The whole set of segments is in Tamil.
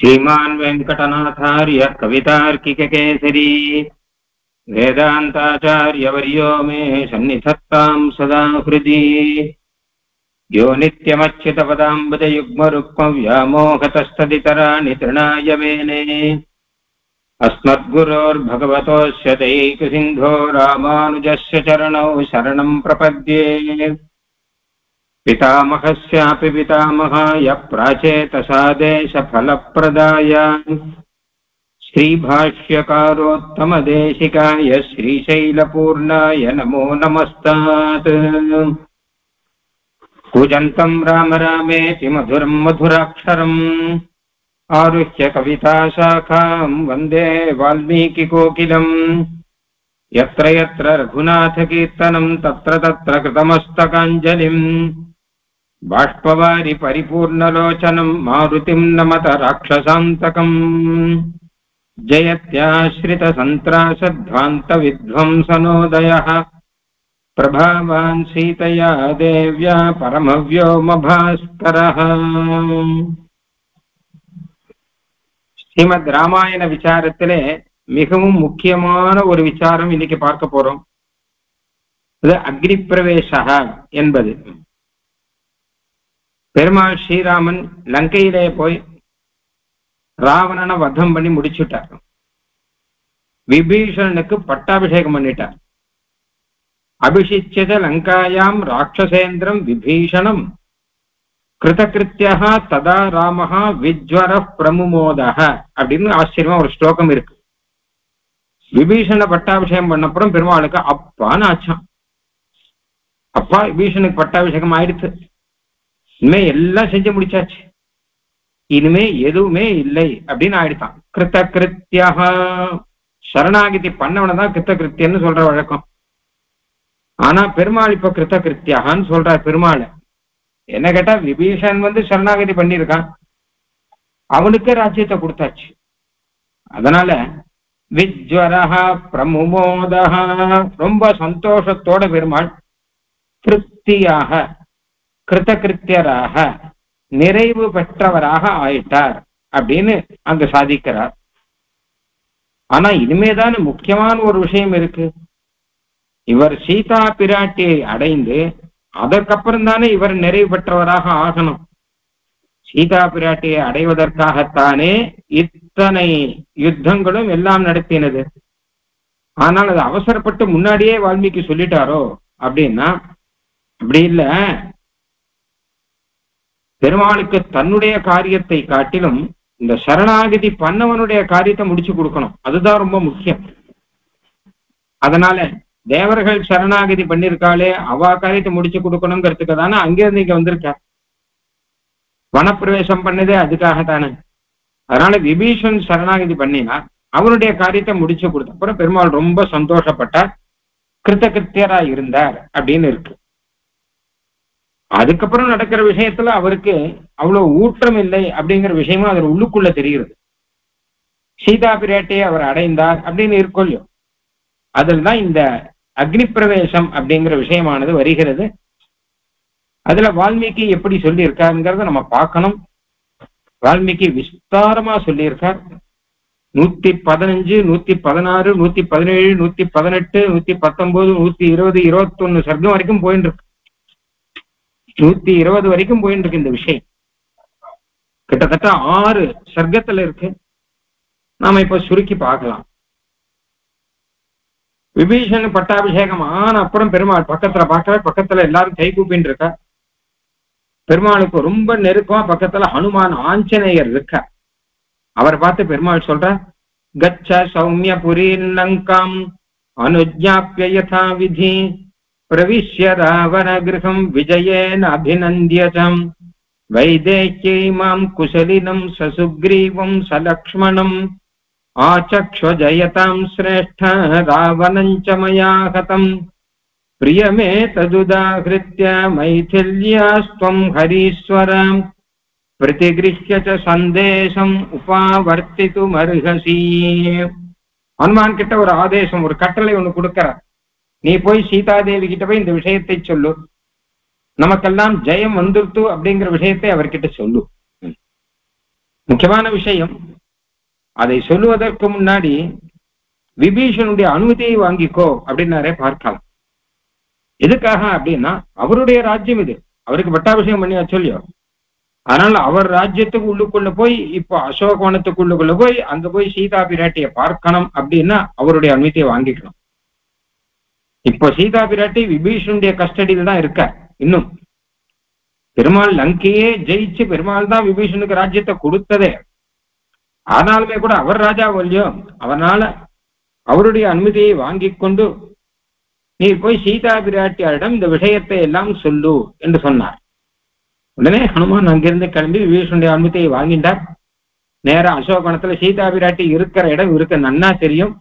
श्रीमान् वेंकटनाथार्य कवितार्किककेसरी वेदान्ताचार्यवर्यो मे सन्निधत्तां सदा हृदि। यो नित्यमच्युतपदाम्बुजयुग्मरुक्मव्यामोहतस्तदितराणि तृणाय मेने। अस्मद्गुरोर्भगवतोऽस्य दैकसिन्धो रामानुजस्य चरणौ शरणं प्रपद्ये। पितामहस्यापि पितामहाय प्राचेतसादेशफलप्रदाय श्रीभाष्यकारोत्तमदेशिकाय श्रीशैलपूर्णाय नमो नमस्तात्। कूजन्तं राम रामेति मधुरं मधुराक्षरम् आरुह्य कविताशाखां वन्दे वाल्मीकिकोकिलम्। यत्र यत्र रघुनाथकीर्तनं तत्र तत्र कृतमस्तकाञ्जलिम्। बाष्पवारि परिपूर्णलोचनं मारुतिं नमत राक्षसान्तकम्। जयत्याश्रितसन्त्रासध्वान्तविध्वंसनोदयः प्रभावान् सीतया देव्या परमव्योमभास्करः। ஸ்ரீமத் ராமாயண விசாரத்திலே மிகவும் முக்கியமான ஒரு விசாரம் இன்னைக்கு பார்க்க போறோம். இது அக்னி பிரவேசக என்பது. பெருமாள் ஸ்ரீராமன் லங்கையிலே போய் ராவணனை வதம் பண்ணி முடிச்சுட்டார். விபீஷணனுக்கு பட்டாபிஷேகம் பண்ணிட்டார். அபிஷிச்சத லங்காயாம் ராட்சசேந்திரம் விபீஷணம் கிருதகிருத்தியா ததா ராமஹா விஜ்வர பிரமுமோதக அப்படின்னு ஆச்சரியமா ஒரு ஸ்லோகம் இருக்கு. விபீஷண பட்டாபிஷேகம் பண்ணப்புறம் பெருமாளுக்கு அப்பான்னு ஆச்சான். அப்பா விபீஷனுக்கு பட்டாபிஷேகம் ஆயிடுச்சு. இனிமே எல்லாம் செஞ்சு முடிச்சாச்சு, இனிமே எதுவுமே இல்லை அப்படின்னு ஆயிடுத்தான். கிருத்தகிருத்தியா சரணாகிதி பண்ணவனதான் கிருத்தகிருத்தியன்னு சொல்ற வழக்கம். ஆனா பெருமாள் இப்ப கிருத்தகிருத்தியான்னு சொல்ற. பெருமாள் என்ன கேட்டா விபீஷன் சரணாகதி பண்ணியிருக்கான், அவனுக்கு ராஜ்யத்தை கொடுத்தாச்சு. அதனால விஜ்வரஹா பிரமுமோதஹா ரொம்ப சந்தோஷத்தோட பெருமாள் திருப்தியாக கிருத்தகிருத்தியராக நிறைவு பெற்றவராக ஆயிட்டார் அப்படின்னு அங்க சாதிக்கிறார். ஆனா இனிமேதான் முக்கியமான ஒரு விஷயம் இருக்கு. இவர் சீதா பிராட்டியை அடைந்து அதற்கப்புறம் தானே இவர் நிறைவு பெற்றவராக ஆகணும். சீதா பிராட்டியை அடைவதற்காகத்தானே இத்தனை யுத்தங்களும் எல்லாம் நடத்தினது. ஆனால் அது அவசரப்பட்டு முன்னாடியே வால்மீகி சொல்லிட்டாரோ அப்படின்னா அப்படி இல்லை. பெருமாளுக்கு தன்னுடைய காரியத்தை காட்டிலும் இந்த சரணாகதி பண்ணவனுடைய காரியத்தை முடிச்சு கொடுக்கணும், அதுதான் ரொம்ப முக்கியம். அதனால தேவர்கள் சரணாகதி பண்ணிருக்காளே அவா காரியத்தை முடிச்சு கொடுக்கணுங்கிறதுக்கு தானே அங்கிருந்து இங்க வந்திருக்க. வனப்பிரவேசம் பண்ணதே அதுக்காகத்தானே. அதனால விபீஷன் சரணாகதி பண்ணினா அவனுடைய காரியத்தை முடிச்சு கொடுத்த அப்புறம் பெருமாள் ரொம்ப சந்தோஷப்பட்டார், கிருத்தகிருத்தியரா இருந்தார் அப்படின்னு இருக்கு. அதுக்கப்புறம் நடக்கிற விஷயத்துல அவருக்கு அவ்வளவு ஊற்றம் இல்லை அப்படிங்கிற விஷயமும் அவர் உள்ளுக்குள்ள தெரிகிறது. சீதா பிராட்டியை அவர் அடைந்தார் அப்படின்னு இருக்கொள்ளியோ, அதில் தான் இந்த அக்னி பிரவேசம் அப்படிங்கிற விஷயமானது வருகிறது. அதுல வால்மீகி எப்படி சொல்லி இருக்காருங்கிறத நம்ம பார்க்கணும். வால்மீகி விஸ்தாரமா சொல்லியிருக்கார். 115, 116, 117, 118, 119, 120, 21 சர்க்கம் வரைக்கும் போயிட்டு இருக்கு. 120 வரைக்கும் போயிட்டு இருக்கு இந்த விஷயம். கிட்டத்தட்ட 6 சர்க்கத்துல இருக்கு. நாம இப்ப சுருக்கி பார்க்கலாம். விபீஷன் பட்டாபிஷேகம் ஆன அப்புறம் பெருமாள் பக்கத்துல பார்க்கிற, பக்கத்துல எல்லாரும் கை கூப்பின்னு இருக்கா. பெருமாளுக்கு ரொம்ப நெருக்கமா பக்கத்துல ஹனுமான் ஆஞ்சநேயர் இருக்க. அவர் பார்த்து பெருமாள் சொல்ற, கச்ச சௌமிய புரி லங்காம் அனுஜ்ஞாப்ய யதா விதி பிரவிஷ்ய ராவண கிரகம் விஜயேன அபிநந்தியதம் வைதேஹ்யை மாம் குசலினம் சசுக்ரீவம் சலக்ஷ்மணம் ஆச்சக்ஷ ஜயதாம் ஸ்ரேஷ்ட ராவணஞ்ச மயா ஹதம் பிரியமே ததுதாஹ்ருத்ய மைதில்யாஸ்த்வம் ஹரீஸ்வரம் பிரதிகிருஹ்ய ச சந்தேசம் உபாவர்த்திதும் அர்ஹசி. ஹனுமான் கிட்ட ஒரு ஆதேசம், ஒரு கட்டளை ஒண்ணு கொடுக்கிறார். நீ போய் சீதாதேவி கிட்ட போய் இந்த விஷயத்தை சொல்லு, நமக்கெல்லாம் ஜெயம் வந்துருத்து அப்படிங்கிற விஷயத்தை அவர்கிட்ட சொல்லு. முக்கியமான விஷயம். அதை சொல்லுவதற்கு முன்னாடி விபீஷனுடைய அனுமதியை வாங்கிக்கோ அப்படின்னாரே பார்க்கலாம். எதுக்காக அப்படின்னா அவருடைய ராஜ்யம் இது, அவருக்கு பட்டாபிஷேகம் பண்ணி சொல்லியோ. அதனால அவர் ராஜ்யத்துக்கு உள்ளுக்குள்ள போய் இப்போ அசோகவனத்துக்குள்ளுக்குள்ள போய் அங்க போய் சீதா பிராட்டியை பார்க்கணும் அப்படின்னா அவருடைய அனுமதியை வாங்கிக்கணும். இப்போ சீதா பிராட்டி விபீஷனுடைய கஸ்டடியில தான் இருக்கார். இன்னும் பெருமாள் லங்கையே ஜெயிச்சு பெருமாள் தான் விபீஷனுக்கு ராஜ்யத்தை கொடுத்ததே. ஆனாலுமே கூட அவர் ராஜா இல்லையோ, அவனால அவருடைய அனுமதியை வாங்கி கொண்டு நீ போய் சீதா பிராட்டியாரிடம் இந்த விஷயத்தை எல்லாம் சொல்லு என்று சொன்னார். உடனே ஹனுமான் அங்கிருந்து கிளம்பி விபீஷனுடைய அனுமதியை வாங்கிட்டார். நேரம் அசோகவனத்துல சீதா பிராட்டி இருக்கிற இடம் இவருக்கு நன்னா தெரியும்.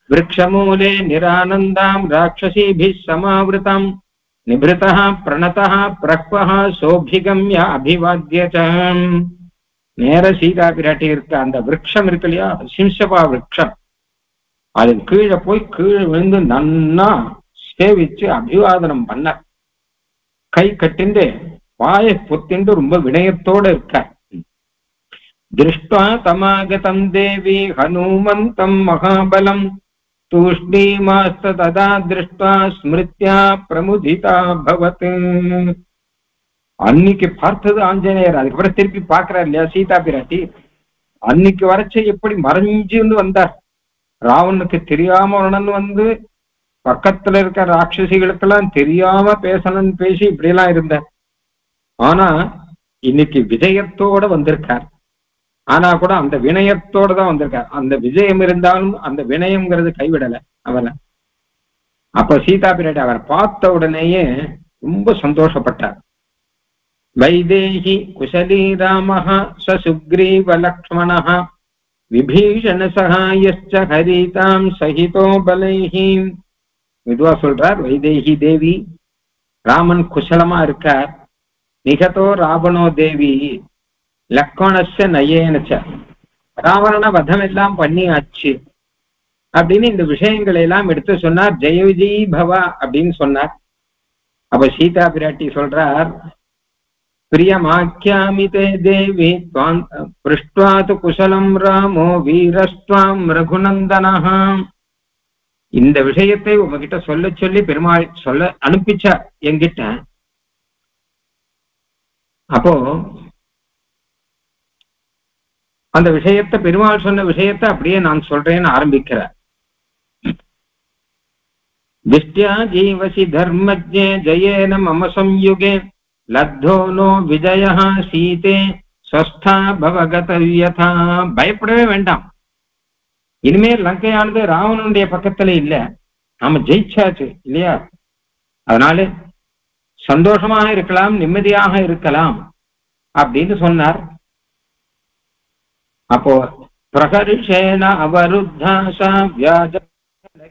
விருக்ஷமூலே நிரானந்தாம் ராட்சசீபி சமாவிருதம் நிபிருதா பிரணதா பிரக்வஹா சோபிகம்ய அபிவாத்தியம். நேர சீதா பிராட்டி இருக்க அந்த விரக்ஷம் இருக்கு இல்லையா, சிம்சபா விரக்ஷம், அது கீழே போய் கீழே விழுந்து நன்னா சேவிச்சு அபிவாதனம் பண்ண, கை கட்டிண்டு வாயை பொத்திண்டு ரொம்ப வினயத்தோட இருக்க. திருஷ்டா தமாகதம் தேவி ஹனுமந்தம் மகாபலம் தூஷ்ணீமாஸ்த ததா திருஷ்டா ஸ்மிருத்யா பிரமுதிதா பவத். அன்னைக்கு பார்த்தது ஆஞ்சநேயர், அதுக்கப்புறம் திருப்பி பார்க்கிறார் இல்லையா சீதா பிராட்டி. அன்னைக்கு வரைச்ச எப்படி மறைஞ்சுன்னு வந்தார். ராவனுக்கு தெரியாம வந்து பக்கத்துல இருக்க ராட்சசிகளுக்கெல்லாம் தெரியாம பேசணும்னு பேசி இப்படி எல்லாம் இருந்தார். ஆனா இன்னைக்கு விஜயத்தோட வந்திருக்கார். ஆனா கூட அந்த வினயத்தோட தான் வந்திருக்கார். அந்த விஜயம் இருந்தாலும் அந்த வினயம்ங்கிறது கைவிடல அவரை. அப்ப சீதா பிராட்டி அவர் பார்த்த உடனேயே ரொம்ப சந்தோஷப்பட்டார். வைதேகி குசலி ராமஹ சுக்ரீவ லக்ஷ்மணஹ விபீஷண சகாயஸ்ச ஹரிதாம் சகிதோ பலைஹி. விதுவா சொல்றார், வைதேகி தேவி ராமன் குசலமா இருக்கார். நிகதோ ராவணோ தேவி லக்ஷ்மணஸ்ய நயேனச்ச, ராவண வதம் எல்லாம் பண்ணியாச்சு அப்படின்னு இந்த விஷயங்களை எல்லாம் எடுத்து சொன்னார். ஜெய விஜய் பவா அப்படின்னு சொன்னார். அப்ப சீதா பிராட்டி சொல்றார், பிரியமாக்கியாமி தே தேவி பிருஷ்ட்வாது குசலம் ராமோ வீரஸ்வாம் ரகுநந்தனஹ. இந்த விஷயத்தை உங்ககிட்ட சொல்ல சொல்லி பெருமாள் சொல்ல அனுப்பிச்சார் என்கிட்ட. அப்போ அந்த விஷயத்தை பெருமாள் சொன்ன விஷயத்தை அப்படியே நான் சொல்றேன்னு ஆரம்பிக்கிறார். திஷ்டியா ஜீவசி தர்மஜ்ஞே ஜயேன மம சம்யுகே லத்தோ நோ விஜய சீதே ஸ்வஸ்தா பவகதவ்யதா. பயப்படவே வேண்டாம். இனிமேல் லங்கையானது ராவணனுடைய பக்கத்துல இல்ல, நாம ஜெயிச்சாச்சு இல்லையா. அதனால சந்தோஷமாக இருக்கலாம், நிம்மதியாக இருக்கலாம் அப்படின்னு சொன்னார். அப்போ பிரகர்ஷேன அவருத்தாசா வியாஜ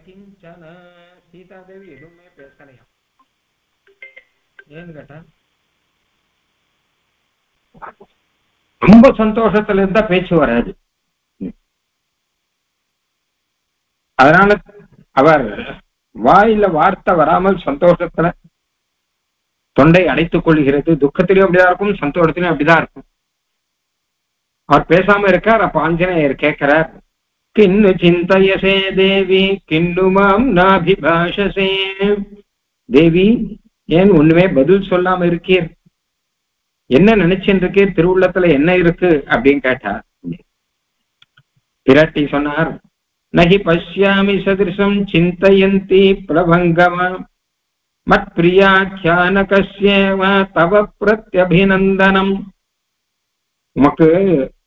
கிஞ்சன. சீதாதேவி எதுவுமே பேசலையா. ஏன்னு கேட்டா ரொம்ப சந்தோஷத்துல இருந்தா பேச்சு வராது. அதனால அவர் வாயில வார்த்தை வராமல் சந்தோஷத்துல தொண்டை அடைத்துக் கொள்கிறது. துக்கத்திலையும் அப்படிதான் இருக்கும், சந்தோஷத்திலையும் அப்படிதான் இருக்கும். அவர் பேசாம இருக்கார். அப்ப ஆஞ்சநேயர் கேட்கிறார், கிண்ணு சிந்தயசே தேவி கிண்ணு மாம் நாபிபாஷசே. தேவி ஏன் ஒண்ணுமே பதில் சொல்லாம இருக்கீர், என்ன நினைச்சுட்டு இருக்கீர், திருவுள்ளத்துல என்ன இருக்கு அப்படின்னு கேட்டார். பிராட்டி சொன்னார், நகி பஷ்யாமி சதிருஷம் சிந்தயந்தி பிரபங்கமா மத் பிரியாக்கியானகஸ்யேவ தவ பிரத்யபிநந்தனம். உமக்கு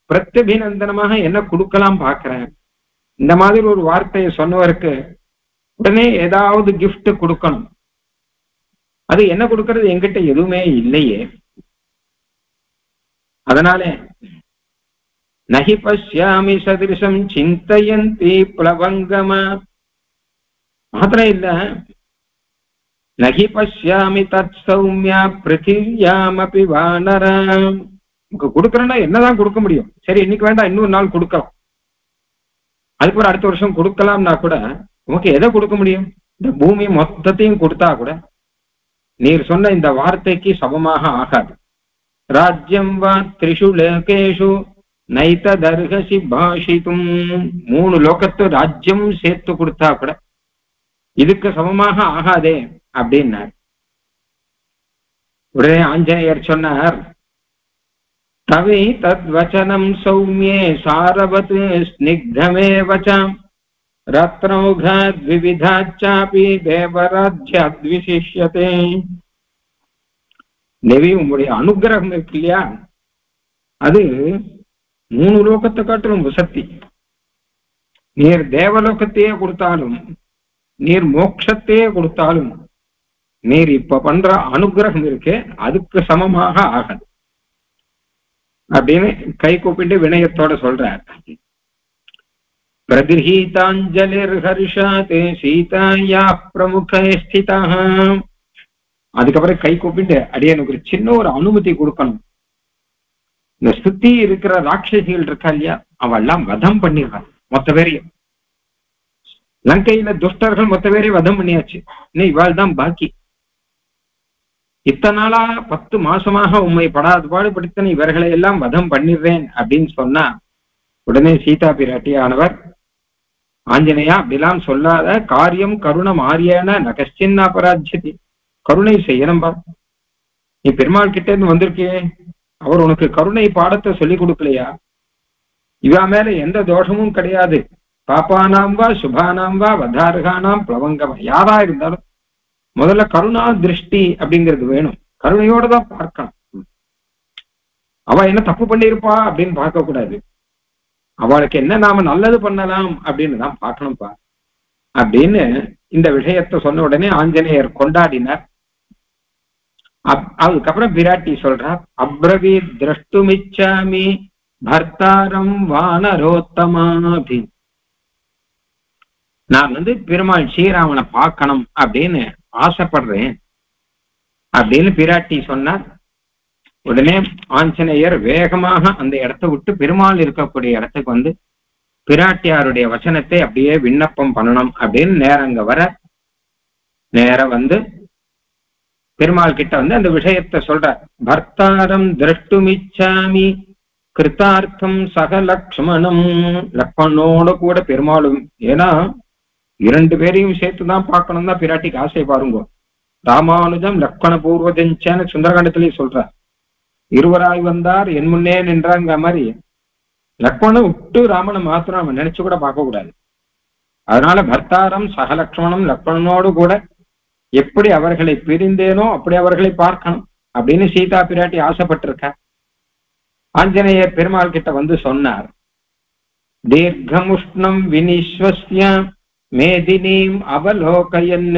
பிரத்யபிநந்தனமாக என்ன கொடுக்கலாம் பாக்குறேன். இந்த மாதிரி ஒரு வார்த்தையை சொன்னவருக்கு உடனே ஏதாவது கிஃப்ட் கொடுக்கணும். அது என்ன கொடுக்கறது என்கிட்ட எதுவுமே இல்லையே. அதனால நகி பஷ்யாமி சதிருஷம் சிந்தயந்தி பிளவங்கமா மாத்திரம் இல்ல, நகி பஷ்யாமி தத் சௌமியா பிருத்திவியாமபி வானரம். கொடுக்கறேன்னா என்னதான் கொடுக்க முடியும். சரி இன்னைக்கு வேண்டாம், இன்னொரு நாள் கொடுக்கலாம், அதுக்கப்புறம் அடுத்த வருஷம் கொடுக்கலாம்னா கூட உனக்கு எதை கொடுக்க முடியும்? இந்த பூமி மொத்தத்தையும் கொடுத்தா கூட நீர் சொன்ன இந்த வார்த்தைக்கு சமமாக ஆகாது. ராஜ்யம் வா த்ரிஷு லோகேஷு நைத தர்ஹசி பாஷிதும், 3 லோகத்து ராஜ்யம் சேர்த்து கொடுத்தா கூட இதுக்கு சமமாக ஆகாதே அப்படின்னார். உடனே ஆஞ்சநேயர் சொன்னார், தவை தத் வச்சனம் சௌமியே சாரவத் ஸ்னிக்தமேவசம் ரத்னௌகாத் விவிதாச்சாபி தேவராஜ்யாத் விசிஷ்யதே. தேவி, உங்களுடைய அனுகிரகம் இருக்கு இல்லையா, அது 3 லோகத்தை காட்டிலும் வசத்தி. நீர் தேவலோகத்தையே கொடுத்தாலும், நீர் மோட்சத்தையே கொடுத்தாலும், நீர் இப்ப பண்ற அனுகிரகம் இருக்கு அதுக்கு சமமாக ஆகாது அப்படின்னு கை கூப்பிட்டு வினயத்தோட சொல்றார். பிரதிஹீதாஞ்சலிர் ஹர்ஷாத் சீதாயா பிரமுகே ஸ்திதா. அதுக்கப்புறம் கை கூப்பிட்டு அடியனுக்கு ஒரு சின்ன ஒரு அனுமதி கொடுக்கணும். இந்த சுத்தி இருக்கிற ராட்சசிகள் இருக்கா இல்லையா, அவெல்லாம் வதம் பண்ணிடுறான் மொத்த பேரையும். லங்கையில துஷ்டர்கள் மொத்த பேரையும் வதம் பண்ணியாச்சு, இன்னும் இவாள் தான் பாக்கி. இத்தனை நாளா 10 மாசமாக உண்மை படாது பாடுபடுத்தன இவர்களை எல்லாம் வதம் பண்ணிடுறேன் அப்படின்னு சொன்னா, உடனே சீதா பிராட்டியானவர், ஆஞ்சநேயா அப்படிலாம் சொல்லாத, காரியம் கருணம் ஆரியன நகச்சின்ன அபராஜ்யதி, கருணை செய்யணும்பா. நீ பெருமாள் கிட்ட இருந்து வந்திருக்கே, அவர் உனக்கு கருணை பாடத்தை சொல்லி கொடுக்கலையா? இவா மேல எந்த தோஷமும் கிடையாது. பாப்பானாம் வா சுபானாம் வா வதார்கானாம் பிளவங்கமா, யாரா இருந்தாலும் முதல்ல கருணா திருஷ்டி அப்படிங்கிறது வேணும். கருணையோட தான் பார்க்கணும். அவ என்ன தப்பு பண்ணிருப்பா அப்படின்னு பார்க்க கூடாது. அவளுக்கு என்ன நாம நல்லது பண்ணலாம் அப்படின்னு தான் பார்க்கணும்ப்பா அப்படின்னு இந்த விஷயத்த சொன்ன உடனே ஆஞ்சநேயர் கொண்டாடினார். அதுக்கப்புறம் பிராட்டி சொல்றார், அப்ரவீத் திரஷ்டுமிச்சாமி பர்த்தாரம் வானரோத்தமாபி. நான் பெருமாள் ஸ்ரீராமனை பார்க்கணும் அப்படின்னு ஆசைப்படுறேன் அப்படின்னு பிராட்டி சொன்னார். உடனே ஆஞ்சநேயர் வேகமாக அந்த இடத்தை விட்டு பெருமாள் இருக்கக்கூடிய இடத்துக்கு பிராட்டியாருடைய வசனத்தை அப்படியே விண்ணப்பம் பண்ணணும் அப்படின்னு நேரங்க வர நேரம் பெருமாள் கிட்ட அந்த விஷயத்தை சொல்றார். பர்த்தாரம் திரஷ்டுமிச்சாமி கிருத்தார்த்தம் சக லக்ஷ்மணம். லக்ஷ்மணனோட கூட பெருமாளும், ஏன்னா 2 பேரையும் சேர்த்துதான் பார்க்கணும் தான் பிராட்டிக்கு ஆசை. பாருங்க, ராமானுஜம் லக்ஷ்மண பூர்வஜன்னு சுந்தரகாண்டத்திலேயே சொல்றார். இருவராய் வந்தார் என் முன்னே நின்றாங்க மாதிரி லக்ஷ்மணனை விட்டு ராமனை மாத்திரம் நம்ம நினைச்சு கூட பார்க்க கூடாது. அதனால பர்த்தாரம் சகலக்ஷ்மணம், லக்ஷ்மணனோடு கூட எப்படி அவர்களை பிரிந்தேனோ அப்படி அவர்களை பார்க்கணும் அப்படின்னு சீதா பிராட்டி ஆசைப்பட்டிருக்க. ஆஞ்சநேயர் பெருமாள் கிட்ட சொன்னார், தீர்க்கமுஷ்ணம் வினிஸ்வஸ்ய மேதினீம் அவலோகயன்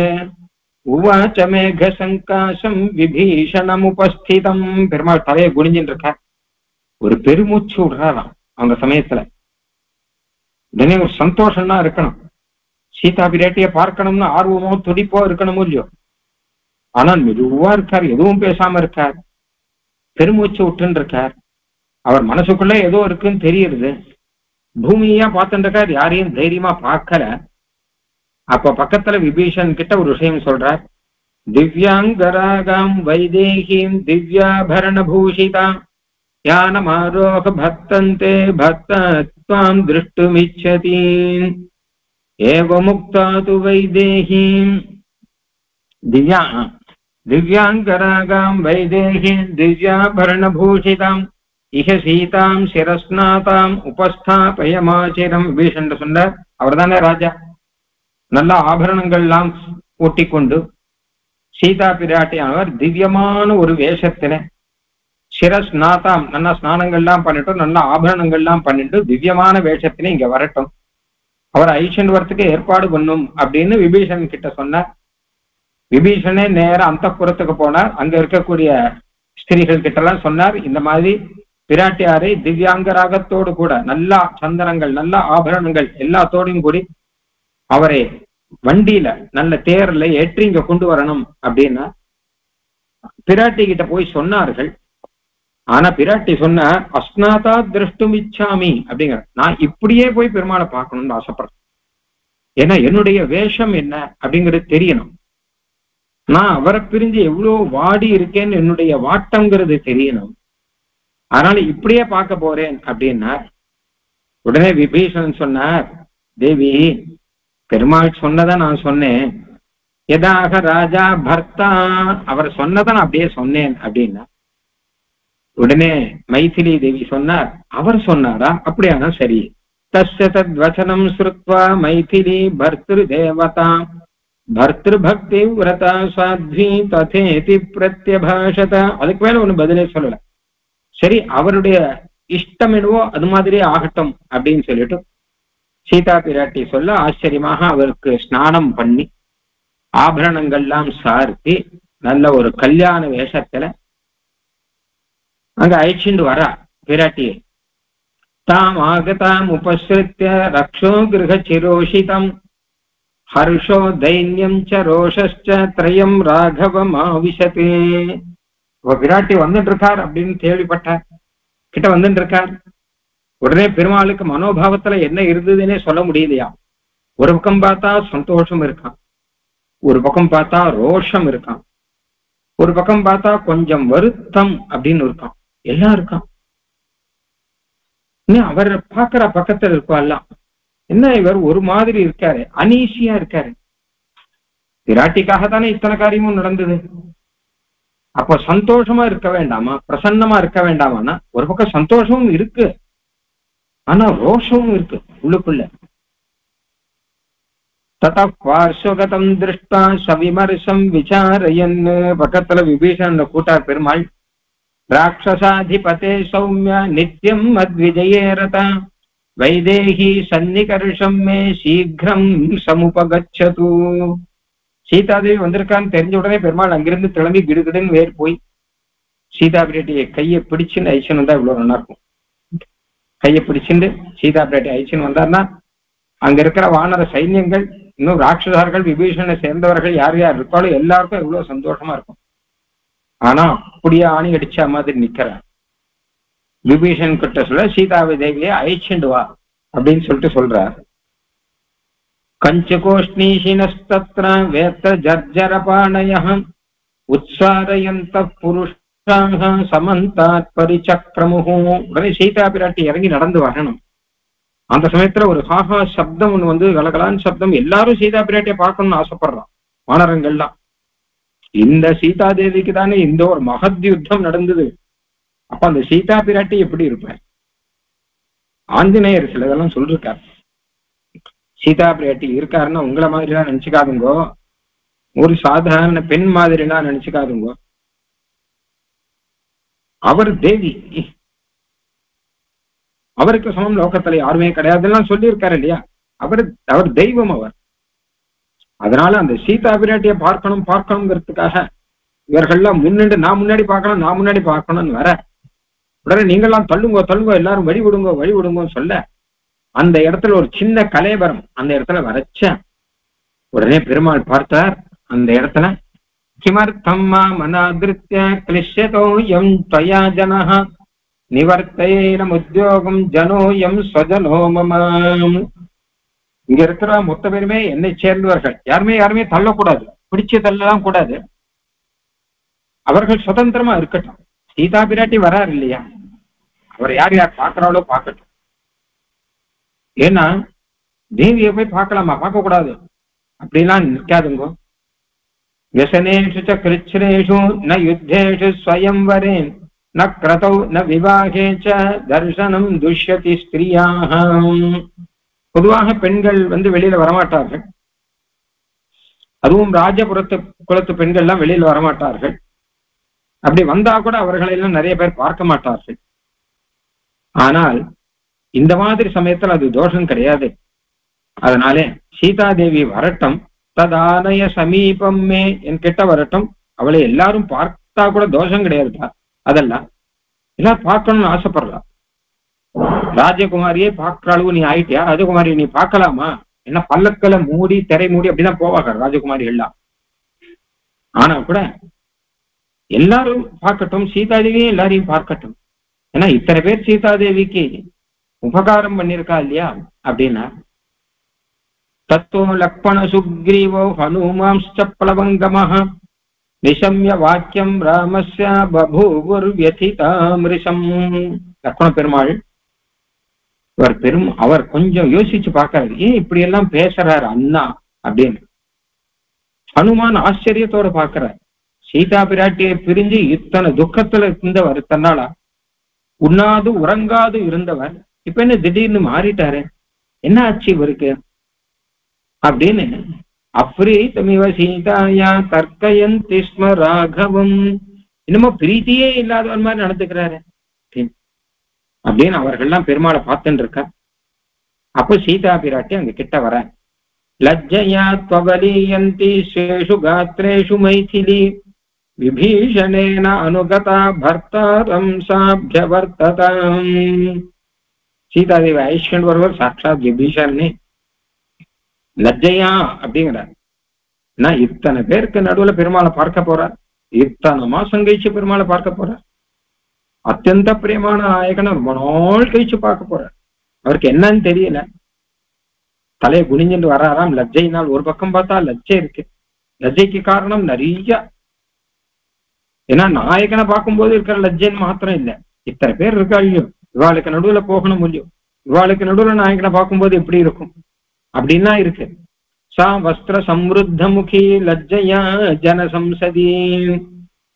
உவாச்ச மேக சங்காசம் விபீஷணம் உபஸ்திதம். பெருமாள் தலையை குனிஞ்சின்னு இருக்க, ஒரு பெருமூச்சு விடுறாராம் அந்த சமயத்துல. உடனே ஒரு சந்தோஷம்னா இருக்கணும், சீதா பிராட்டிய பார்க்கணும்னு ஆர்வமோ துடிப்போ இருக்கணுமோ இல்லையோ. ஆனால் மெதுவா இருக்கார், எதுவும் பேசாம இருக்கார், பெருமூச்சு விட்டுன்னு இருக்கார். அவர் மனசுக்குள்ள ஏதோ இருக்குன்னு தெரியுது. பூமியா பார்த்துட்டு இருக்கார், யாரையும் தைரியமா பார்க்கல. அப்ப பக்கத்துல விபீஷன் கிட்ட ஒரு விஷயம் சொல்றார். திவ்யாங்கராகாம் வைதேகீம் திவ்யாபரண பூஷிதாம் யானமாரோக பக்தந்தே பக்தாம் திருஷ்டுமிச்சதீம் ஏவமுக்தா து வைதேகீம் திவ்யாங்கராகாம் வைதேகீம் திவ்யாபரண பூஷிதாம் இஹ சீதாம் சிரஸ்நாதாம் உபஸ்தாபயமாச்சிரம். விபீஷன் சொன்னார், அவர் தானே ராஜா, நல்ல ஆபரணங்கள்லாம் ஊட்டி கொண்டு சீதா பிராட்டியானவர் திவ்யமான ஒரு வேஷத்துல சிரஸ்நாதாம், நல்ல ஸ்நானங்கள்லாம் பண்ணிட்டு நல்ல ஆபரணங்கள்லாம் பண்ணிட்டு திவ்யமான வேஷத்துல இங்க வரட்டும், அவர் ஐஷன் வரத்துக்கு ஏற்பாடு பண்ணும் அப்படின்னு விபீஷன் கிட்ட சொன்னார். விபீஷனே நேர அந்தப்புறத்துக்கு போனார். அங்க இருக்கக்கூடிய ஸ்திரீகள் கிட்ட எல்லாம் சொன்னார், இந்த மாதிரி பிராட்டியாரை திவ்யாங்கராகத்தோடு கூட நல்ல சந்தனங்கள் நல்ல ஆபரணங்கள் எல்லாத்தோடையும் கூடி அவரை வண்டியில நல்ல தேர்ல ஏற்றி இங்க கொண்டு வரணும் அப்படின்னா பிராட்டி கிட்ட போய் சொன்னார்கள். ஆனா பிராட்டி சொன்ன அஸ்நாதா திருஷ்டுமிச்சாமி அப்படிங்கிற, நான் இப்படியே போய் பெருமாளை பார்க்கணும்னு ஆசைப்படுறேன். ஏன்னா என்னுடைய வேஷம் என்ன அப்படிங்கிறது தெரியணும். நான் அவரை பிரிஞ்சு எவ்வளவு வாடி இருக்கேன்னு என்னுடைய வாட்டம்ங்கிறது தெரியணும். அதனால இப்படியே பார்க்க போறேன் அப்படின்னார். உடனே விபீஷணன் சொன்னார், தேவி பெருமாள் சொன்னதை நான் சொன்னேன், எதாக ராஜா பர்த்தா, அவர் சொன்னதை நான் அப்படியே சொன்னேன் அப்படின்னா. உடனே மைதிலி தேவி சொன்னார், அவர் சொன்னாரா, அப்படியானா சரி. தஸ்ய தத்வசனம் ஸ்ருத்வா மைதிலி பர்திரு தேவதா பர்திரு பக்தி விரதா சாத்வி ததேதி பிரத்யபாஷத. அதுக்கு மேல ஒண்ணு பதிலே சொல்லல. சரி, அவருடைய இஷ்டம் என்னவோ அது மாதிரியே ஆகட்டும் அப்படின்னு சொல்லிட்டு சீதா பிராட்டி சொல்ல ஆச்சரியமாக அவருக்கு ஸ்நானம் பண்ணி ஆபரணங்கள்லாம் சார்த்தி நல்ல ஒரு கல்யாண வேஷத்துல அங்க அழைச்சிண்டு வரா பிராட்டியை. தாம் ஆகதாம் உபஸ்ருத்ய ரக்ஷோ கிரக சிரோஷிதம் ஹர்ஷோ தைன்யம் ச ரோஷஸ்ச த்ரயம் ராகவம் ஆவிஷதே. விராட்டி வந்துட்டு இருக்கார் அப்படின்னு கேள்விப்பட்டார், கிட்ட வந்துட்டு இருக்கார். உடனே பெருமாளுக்கு மனோபாவத்துல என்ன இருந்ததுன்னே சொல்ல முடியலையா. ஒரு பக்கம் பார்த்தா சந்தோஷம் இருக்கான், ஒரு பக்கம் பார்த்தா ரோஷம் இருக்கான், ஒரு பக்கம் பார்த்தா கொஞ்சம் வருத்தம் அப்படின்னு இருக்கான், எல்லாம் இருக்கான். இன்னும் அவர் பாக்குற பக்கத்துல இருக்கெல்லாம் என்ன இவர் ஒரு மாதிரி இருக்காரு, அனீசியா இருக்காரு. விராட்டிக்காக தானே இத்தனை காரியமும் நடந்தது. அப்போ சந்தோஷமா இருக்க வேண்டாமா, பிரசன்னமா இருக்க வேண்டாமான்னா ஒரு பக்கம் சந்தோஷமும் இருக்கு, ஆனா ரோஷமும் இருக்கு உள்ளுக்குள்ள. ததா பார்ஸ்வகதம் திருஷ்டா சவிமர்சம் விசாரயன். பக்கத்துல விபீஷணன் கூட்டார் பெருமாள். ராட்சசாதிபதே சௌமிய நித்யம் மத்விஜயே ரதா வைதேகி சன்னிகர்ஷம் மே சீக்கிரம் சமுபகச்சது. சீதாதேவி வந்திருக்கான்னு தெரிஞ்ச உடனே பெருமாள் அங்கிருந்து கிளம்பி கிடுகிடுன்னு வேறு போய் சீதா பிராட்டியை கையை பிடிச்சுன்னு ஐச்சன் வந்தா இவ்வளவு நல்லா இருக்கும். கையை பிடிச்சுட்டு சீதா பிராட்டி ஐச்சன் வந்தார்னா அங்க இருக்கிற வானர சைன்யங்கள், இன்னும் ராட்சசார்கள், விபீஷணனை சேர்ந்தவர்கள் யார் யார் இருக்காலும் எல்லாருக்கும் எவ்வளவு சந்தோஷமா இருக்கும். ஆனா அப்படியே ஆணி அடிச்ச மாதிரி நிக்கிறார். விபீஷன் கிட்ட சொல்ல சீதாவி தேவியை அழைச்சிண்டு வா அப்படின்னு சொல்லிட்டு சொல்றார். கஞ்சகோஷ்ணீஷினஸ்தத்ர வேத்த ஜர்ஜரபாணயம் உத்சாரயந்த புருஷாக சமந்தாத் பரிசக்ரமுஹு. உடனே சீதா பிராட்டி இறங்கி நடந்து வரணும். அந்த சமயத்துல ஒரு ஹாஹா சப்தம் ஒண்ணு வந்து கலகலான் சப்தம். எல்லாரும் சீதா பிராட்டியை பார்க்கணும்னு ஆசைப்படுறான் வானரங்கள்லாம். இந்த சீதா தேவிக்கு தானே இந்த ஒரு மகத் யுத்தம் நடந்தது. அப்ப அந்த சீதா பிராட்டி எப்படி இருப்பார்? ஆஞ்சநேயர் சிலதெல்லாம் சொல்லிருக்கார். சீதா பிராட்டி இருக்காருன்னா உங்களை மாதிரி எல்லாம் நினைச்சுக்காதுங்கோ, ஒரு சாதாரண பெண் மாதிரி எல்லாம் நினைச்சுக்காதுங்கோ. அவர் தேவி, அவருக்கு சமம் லோகத்துல யாருமே கிடையாதுலாம் சொல்லியிருக்காரு இல்லையா. அவர் தெய்வம் அவர். அதனால அந்த சீதா பிராட்டியை பார்க்கணுங்கிறதுக்காக இவர்கள்லாம் முன்னிட்டு நான் முன்னாடி பார்க்கணும்னு வர உடனே நீங்கள்லாம் தள்ளுங்கோ எல்லாரும் வழி விடுங்கன்னு சொல்ல அந்த இடத்துல ஒரு சின்ன கலேபரம் அந்த இடத்துல வரைச்ச உடனே பெருமாள் பார்த்தார். அந்த இடத்துல கிமர்த்தம் மனாதிருத்திய கிளிஷ்யதோ எம் त्वया ஜனஹ நிவர்த்தயேன உத்யோகம் ஜனோ எம் ஸ்வஜனோ மம. இங்க இருக்கிற மொத்த பேருமே என்னை சேர்ந்தவர்கள், யாருமே தள்ளக்கூடாது, பிடிச்சு தள்ளலாம் கூடாது. அவர்கள் சுதந்திரமா இருக்கட்டும். சீதா பிராட்டி வராரு இல்லையா, அவர் யார் பார்க்கிறாளோ பார்க்கட்டும். ஏன்னா தேவியை போய் பார்க்கலாமா, பார்க்க கூடாது அப்படிலாம் நிற்காதுங்கோ. व्यसनेषु च कृच्छ्रेषु न युद्धेषु स्वयंवरे न क्रतौ न विवाहे च दर्शनं दुष्यति स्त्रियाः. பொதுவாக பெண்கள் வெளியில வரமாட்டார்கள். அதுவும் ராஜபுரத்து குலத்து பெண்கள்லாம் வெளியில வரமாட்டார்கள். அப்படி வந்தா கூட அவர்களெல்லாம் நிறைய பேர் பார்க்க மாட்டார்கள். ஆனால் இந்த மாதிரி சமயத்தில் அது தோஷம் கிடையாது. அதனாலே சீதாதேவி வரட்டும், ததானய சமீபம் மே, என்கிட்ட வரட்டும். அவளை எல்லாரும் பார்த்தா கூட தோஷம் கிடையாதுப்பா. அதெல்லாம் எல்லாம் பார்க்கணும்னு ஆசைப்படுறா. ராஜகுமாரியே பார்க்கறாளவு நீ ஆயிட்டியா, ராஜகுமாரி நீ பார்க்கலாமா? என்ன பல்லக்களை மூடி திரை மூடி அப்படிதான் போவாங்க ராஜகுமாரி எல்லாம். ஆனா கூட எல்லாரும் பார்க்கட்டும், சீதாதேவியும் எல்லாரையும் பார்க்கட்டும். ஏன்னா இத்தனை பேர் சீதாதேவிக்கு உபகாரம் பண்ணிருக்கா இல்லையா அப்படின்னா. தத்தோ லக்ஷ்மண சுக்ரீவோ ஹனுமாம்ச்ச ப்ளவங்கமஹ நிசம்ய வாக்கியம் ராமஸ்ய பபூவுர்வ்யதிதாமிருஷம். லக்ஷ்மண பெருமாள் அவர் கொஞ்சம் யோசிச்சு பார்க்கறாரு, ஏன் இப்படி எல்லாம் பேசுறாரு அண்ணா அப்படின்னு. ஹனுமான் ஆச்சரியத்தோட பார்க்கிறார். சீதா பிராட்டியை பிரிஞ்சு இத்தனை துக்கத்துல இருந்தவர், தன்னாலா உண்ணாது உறங்காது இருந்தவர், இப்ப என்ன திடீர்னு மாறிட்டாரு, என்ன ஆச்சு இவருக்கு அப்படின்னு. அப்ரீதமிவ சீதாயா தர்க்கயந்தி ஸ்ம ராகவம், இன்னமும் பிரீத்தியே இல்லாதவர் மாதிரி நடந்துக்கிறாரு அப்படின்னு அவர்கள்லாம் பெருமாளை பார்த்துட்டு இருக்கா. அப்போ சீதா பிராட்டி அங்க கிட்ட வர, லஜ்ஜயா த்வபலீயந்தி ஸ்வேஷு காத்ரேஷு மைதிலி விபீஷணேன அனுகதா பர்த்தாரம் சாப்யவர்த்ததாம். சீதாதேவி ஐஷ்கண்ட் வருவர் சாட்சாத் விபீஷணே. லஜ்ஜையா அப்படிங்கிறார். நான் இத்தனை பேருக்கு நடுவுல பெருமாளை பார்க்க போறார், இத்தனை மாசம் கழிச்சு பெருமாளை பார்க்க போறார், அத்தியந்த பிரியமான நாயகனை ரொம்ப நாள் கழிச்சு பார்க்க போறார். அவருக்கு என்னன்னு தெரியல, தலையை குனிஞ்சுட்டு வராராம். லஜ்ஜைனால் ஒரு பக்கம் பார்த்தா லஜ்ஜை இருக்கு, லஜ்ஜைக்கு காரணம் நிறைய. ஏன்னா நாயகனை பார்க்கும்போது இருக்கிற லஜ்ஜைன்னு மாத்திரம் இல்லை, இத்தனை பேர் இருக்கா இல்லையோ, இவாளுக்கு நடுவுல போகணும் இல்லையோ, இவாளுக்கு நடுவுல நாயகனை பார்க்கும்போது எப்படி இருக்கும் அப்படின்னா இருக்கு. சா வஸ்திர சம்ருத்த முகி லஜ்ஜையா ஜன சம்சதி.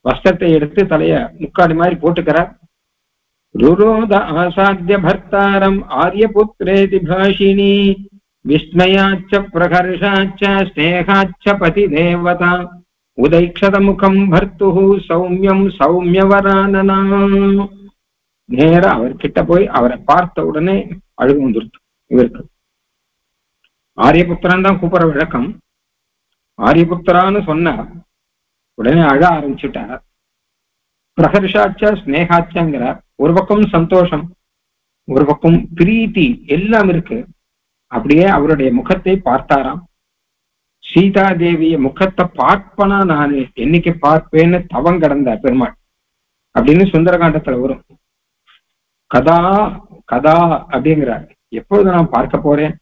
வஸ்திரத்தை எடுத்து தலைய முக்காடி மாதிரி போட்டுக்கிறார். ருரோத ஆசாத்திய பர்த்தாரம் ஆரியபுத்ரேதி பாஷினி விஸ்மயாச்ச பிரகர்ஷாச்ச ஸ்நேகாச்ச பதி தேவதா உதைக்ஷத முகம் பர்த்து சௌமியம் சௌமியவரானனா. நேர அவர்கிட்ட போய் அவரை பார்த்த உடனே அழுகு வந்துருச்சு இவருக்கு. ஆரியபுத்திரன் தான் கூப்பிடுற வழக்கம். ஆரியபுத்திரான்னு சொன்னார், உடனே அழ ஆரம்பிச்சுட்டார். பிரகர்ஷாச்சா ஸ்னேகாச்சாங்கிறார். ஒரு பக்கம் சந்தோஷம், ஒரு பக்கம் பிரீத்தி, எல்லாம் இருக்கு. அப்படியே அவருடைய முகத்தை பார்த்தாராம். சீதா தேவிய முகத்தை பார்ப்பனா நான் என்னைக்கு பார்ப்பேன்னு தவம் கடந்த பெருமாள் அப்படின்னு சுந்தரகாண்டத்துல வரும். கதா கதா அப்படிங்கிறார். எப்பொழுது நான் பார்க்க போறேன்,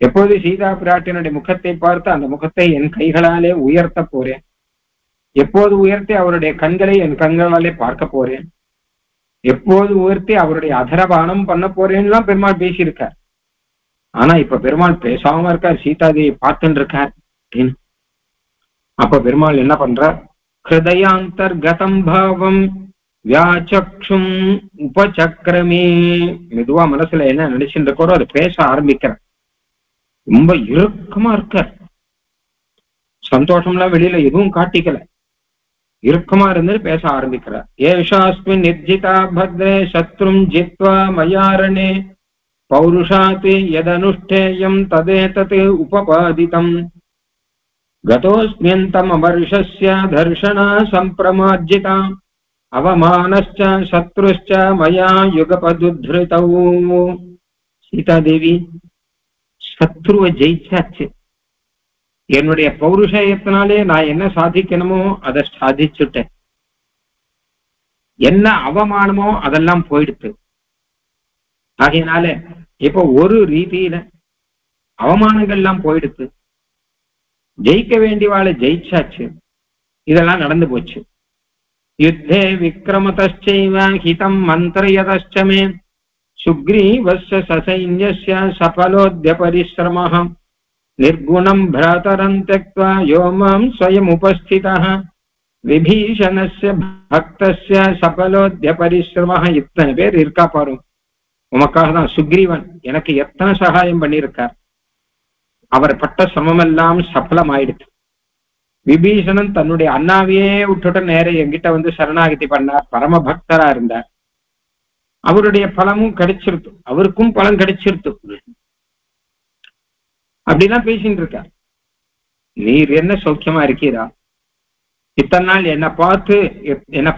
எப்போது சீதா பிராட்டினுடைய முகத்தை பார்த்து அந்த முகத்தை என் கைகளாலே உயர்த்த போறேன், எப்போது உயர்த்தி அவருடைய கண்களை என் கண்களாலே பார்க்க போறேன், எப்போது உயர்த்தி அவருடைய அதரபானம் பண்ண போறேன்னுலாம் பெருமாள் பேசியிருக்கார். ஆனா இப்ப பெருமாள் பேசாம இருக்கார், சீதாதேவி பார்த்துட்டு இருக்கார். அப்ப பெருமாள் என்ன பண்றார், ஹிருதயாந்தர்கதம் பாவம் வியாச்சக்ஷும் உபசக்கரமே. மெதுவா மனசுல என்ன நினைச்சுட்டு இருக்கோ அதை பேச ஆரம்பிக்கிற. ரொம்ப இறுக்கமா இருக்கார். சந்தோஷம்லாம் வெளியில எதுவும் காட்டிக்கல, இறுக்கமா இருந்து பேச ஆரம்பிக்கிறார். ஏஷாஸ்மின் நிர்ஜிதா பத்ரே சத்ரும் ஜித்வா மயாரணே பௌருஷாத் யதனுஷ்டேயம் ததேதத் உபபாதிதம் கதோஸ்மியந்தம் அமர்ஷஸ்ய தர்ஷனா சம்பிரமார்ஜிதா அவமானஸ்ச சத்ருஷ்ச மயா யுகபதுத்ருதௌ. சீதாதேவி, சத்ருவை ஜெயிச்சாச்சு, என்னுடைய பௌருஷயத்தினாலே நான் என்ன சாதிக்கணுமோ அதை சாதிச்சுட்டேன், என்ன அவமானமோ அதெல்லாம் போயிடுத்து. ஆகையினால இப்ப ஒரு ரீதியில அவமானங்கள்லாம் போயிடுத்து, ஜெயிக்க வேண்டியவாளை ஜெயிச்சாச்சு, இதெல்லாம் நடந்து போச்சு. யுத்தே விக்ரமதச்சைவ ஹிதம் மந்திரயதச்சமே சுக்ரீவஸ்ய சசைன்யஸ்ய சபலோத்ய பரிஸ்ரமஹ நிர்குணம் பிராதரம் த்யக்த்வா யோ மாம் ஸ்வயம் உபஸ்திதஹ விபீஷணஸ்ய பக்தஸ்ய சபலோத்ய பரிஸ்ரமஹ. இத்தனை பேர் இருக்கா பாரு, உமக்காக தான் சுக்ரீவன் எனக்கு எத்தனை சகாயம் பண்ணியிருக்கார், அவர் பட்ட சிரமமெல்லாம் சபலமாயிடுச்சு. விபீஷணன் தன்னுடைய அண்ணாவையே விட்டுட்டு நேர என்கிட்ட வந்து சரணாகதி பண்ணார், பரம பக்தரா இருந்தார், அவருடைய பலமும் கிடைச்சிருத்து, அவருக்கும் பலன் கிடைச்சிருத்து அப்படிலாம் பேசிட்டு இருக்கார். நீர் என்ன சௌக்கியமா இருக்கீரா, இத்தனை நாள் என்னை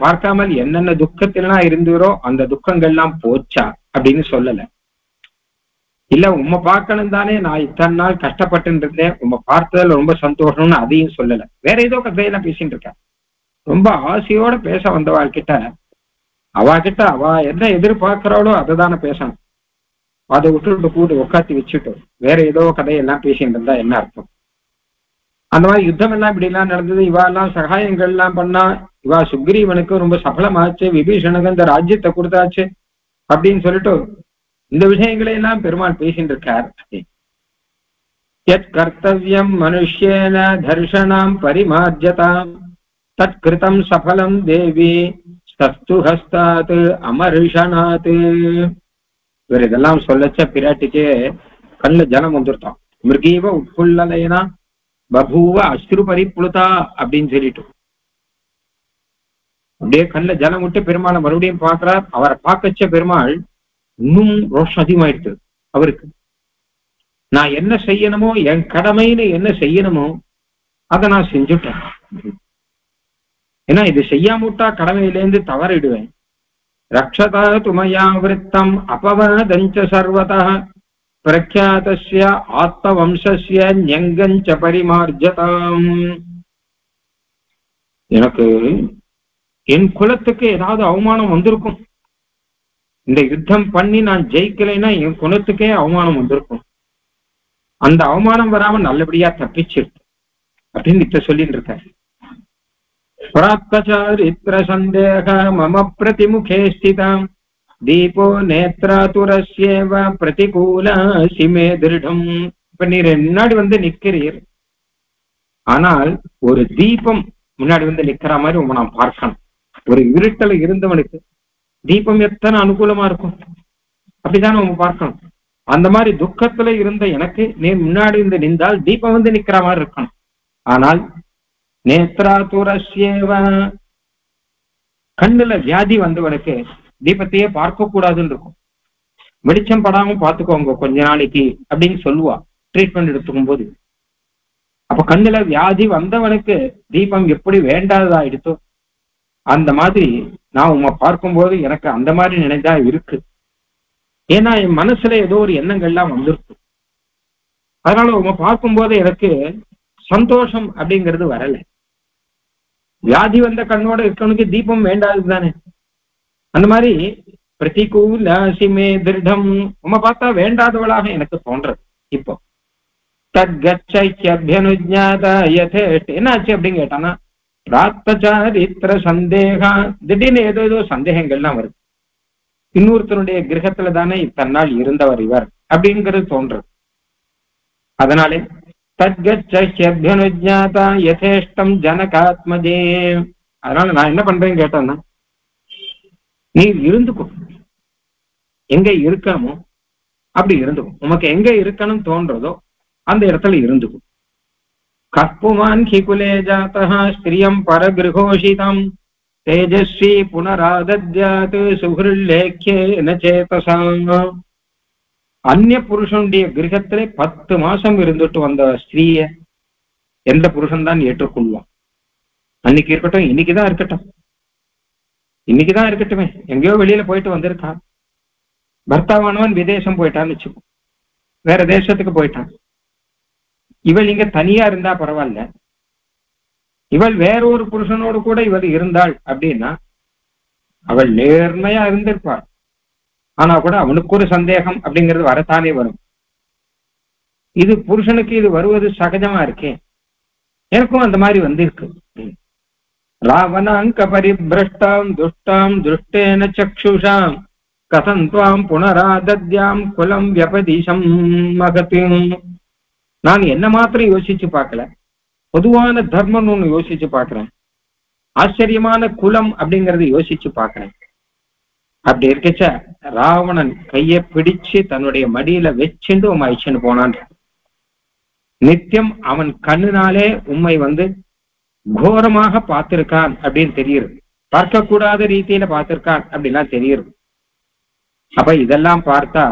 பார்க்காமல் என்னென்ன துக்கத்திலாம் இருந்தீரோ அந்த துக்கங்கள்லாம் போச்சா அப்படின்னு சொல்லல. இல்ல உம்மை பார்க்கணும் தானே நான் இத்தனை நாள் கஷ்டப்பட்டு இருந்தேன், உம்மை பார்த்ததுல ரொம்ப சந்தோஷம்னு அதையும் சொல்லல. வேற ஏதோ கதையெல்லாம் பேசிட்டு இருக்க. ரொம்ப ஆசையோட பேச வந்தவாள்கிட்ட அவகிட்ட அவ என்ன எதிர்பார்க்கிறாளோ அதை தானே பேசணும். அதை விட்டுட்டு கூட உட்காத்தி வச்சுட்டு வேற ஏதோ கதையெல்லாம் பேசிட்டு இருந்தா என்ன அர்த்தம்? அந்த மாதிரி யுத்தம் எல்லாம் இப்படி எல்லாம் நடந்தது, இவா எல்லாம் சகாயங்கள் எல்லாம் பண்ணா, இவா சுக்ரீவனுக்கு ரொம்ப சபலமாச்சு, விபீஷணுக்கு இந்த ராஜ்யத்தை கொடுத்தாச்சு அப்படின்னு சொல்லிட்டு இந்த விஷயங்களை எல்லாம் பெருமாள் பேசிட்டு இருக்கார். யத் கர்த்தவ்யம் மனுஷ்யேன தர்ஷனாம் பரிமார்ஜதாம் தத் கிருதம் சபலம் தேவி சஸ்து ஹஸ்தாத் அமர்ஷனாத். இவர் இதெல்லாம் சொல்லச்ச பிராட்டிக்கே கண்ணு ஜலம் வந்துருத்தான். மிருகீவ உட்புள்ளலைனா பபூவ அஸ்ரு பரிப்புளுதா அப்படின்னு சொல்லிட்டு அப்படியே கண்ணுல ஜலம் விட்டு பெருமாளை மறுபடியும் பார்க்கிறார். அவரை பார்க்கச்ச பெருமாள் இன்னும் ரோஷம் அதிகமாயிடுது அவருக்கு. நான் என்ன செய்யணுமோ, என் கடமைன்னு என்ன செய்யணுமோ அதை நான் செஞ்சுட்டேன். ஏன்னா இது செய்யாமட்டா கடமையிலேருந்து தவறிடுவேன். ரக்ஷதா துமயா விருத்தம் அபவதஞ்ச சர்வதா பிரக்யாதஸ்ய ஆத்மவம்சஸ்ய ஞங்கஞ்ச பரிமார்ஜதாம். எனக்கு என் குலத்துக்கு ஏதாவது அவமானம் வந்திருக்கும், இந்த யுத்தம் பண்ணி நான் ஜெயிக்கலைன்னா என் குலத்துக்கே அவமானம் வந்திருக்கும். அந்த அவமானம் வராம நல்லபடியா தப்பிச்சிருக்கு அப்படின்னு இப்ப சொல்லிட்டு இருக்காரு. பிராப்தசாரித்ர சந்தேக மம பிரதிமுகே ஸ்திதம் தீபோ நேத்ராதுரஸ்யேவ பிரதிகூல சிமே திருடம். இப்ப நீர் முன்னாடி வந்து நிக்கிறீர், ஆனால் ஒரு தீபம் முன்னாடி வந்து நிக்கிற மாதிரி உங்க நான் பார்க்கணும். ஒரு இருட்டல இருந்தவனுக்கு தீபம் எத்தனை அனுகூலமா இருக்கும் அப்படிதான் நம்ம பார்க்கணும். அந்த மாதிரி துக்கத்துல இருந்த எனக்கு நீர் முன்னாடி இருந்து நின்றால் தீபம் வந்து நிக்கிற மாதிரி இருக்கணும். ஆனால் நேத்ராதுரஸ்யேவ கண்ணுல வியாதி வந்தவனுக்கு தீபத்தையே பார்க்க கூடாதுன்னு இருக்கும். வெளிச்சம் படாம பார்த்துக்கோங்க கொஞ்ச நாளைக்கு அப்படின்னு சொல்லுவா ட்ரீட்மெண்ட் எடுத்துக்கும் போது. அப்ப கண்ணுல வியாதி வந்தவனுக்கு தீபம் எப்படி வேண்டாததாயிடுத்தோ அந்த மாதிரி நான் உங்க பார்க்கும்போது எனக்கு அந்த மாதிரி நினைதா இருக்கு. ஏன்னா என் மனசுல ஏதோ ஒரு எண்ணங்கள்லாம் வந்திருக்கு. அதனால உங்க பார்க்கும்போது எனக்கு சந்தோஷம் அப்படிங்கிறது வரல. வியாதி வந்த கண்ணோட இருக்கவனுக்கு தீபம் வேண்டாது தானே. அந்த மாதிரி பிரதிகூல சிமே திருடம் உமா பார்த்தா வேண்டாதவளாக எனக்கு தோன்றது. இப்போ தத்கச்சைத்யபியனுஜ்ஞாத யதேஷ்ட என்னாச்சு அப்படின்னு கேட்டானா பிராப்தசாரித்ர சந்தேகா, திடீர்னு ஏதோ சந்தேகங்கள்லாம் வருது. இன்னொருத்தருடைய கிரகத்துல தானே இத்தனை நாள் இருந்தவர் இவர் அப்படிங்கிறது தோன்றது. அதனாலே தத்கச்சைத்யபியனுஜ்ஞாத யதேஷ்டம் ஜனகாத்மஜே. அதனால நான் என்ன பண்றேன்னு கேட்டேன்னா, நீ இருந்துக்கும் எங்க இருக்கணுமோ அப்படி இருந்துக்கும். உனக்கு எங்க இருக்கணும் தோன்றதோ அந்த இடத்துல இருந்துக்கும். கற்புமான் ஹிகுலே ஜாதா ஸ்திரியம் பரகிருஹோஷிதம் தேஜஸ்வி புனராதத்யாத் சுஹ்ருல்லேக்யேன சேதசா. அந்நிய புருஷனுடைய கிரகத்திலே 10 மாசம் இருந்துட்டு வந்த ஸ்திரீய எந்த புருஷன் தான் ஏற்றுக்கொள்வான்? அன்னைக்கு இருக்கட்டும், இன்னைக்குதான் இருக்கட்டும், இன்னைக்குதான் இருக்கட்டுமே. எங்கேயோ வெளியில போயிட்டு வந்திருக்கான், பர்த்தாவானவன் விதேசம் போயிட்டான்னு வச்சுக்கோ, வேற தேசத்துக்கு போயிட்டான். இவள் இங்க தனியா இருந்தா பரவாயில்ல, இவள் வேற ஒரு புருஷனோடு கூட இவள் இருந்தாள் அப்படின்னா அவள் நேர்மையா இருந்திருப்பாள். ஆனா கூட அவனுக்கு ஒரு சந்தேகம் அப்படிங்கிறது வரத்தானே வரும். இது புருஷனுக்கு இது வருவது சகஜமா இருக்கே, எனக்கும் அந்த மாதிரி வந்திருக்கு. ராவணாங்க பரிபிரஷ்டாம் துஷ்டாம் துஷ்டேன சக்ஷுஷாம் கதம் துவாம் புனராதத்யாம் குலம் வியபதிஷம் மகத்தும். நான் என்ன மாத்திரம் யோசிச்சு பார்க்கல, பொதுவான தர்மம் ஒண்ணு யோசிச்சு பார்க்கிறேன், ஆச்சரியமான குலம் அப்படிங்கறது யோசிச்சு பார்க்கிறேன். அப்படி இருக்கச்ச ராவணன் கையை பிடிச்சு தன்னுடைய மடியில வச்சுட்டு உண்மை அழிச்சுன்னு போனான். நித்தியம் அவன் கண்ணுனாலே உண்மை வந்து கோரமாக பார்த்திருக்கான் அப்படின்னு தெரியுது, பார்க்க கூடாத ரீதியில பார்த்திருக்கான் அப்படின்லாம் தெரியுது. அப்ப இதெல்லாம் பார்த்தா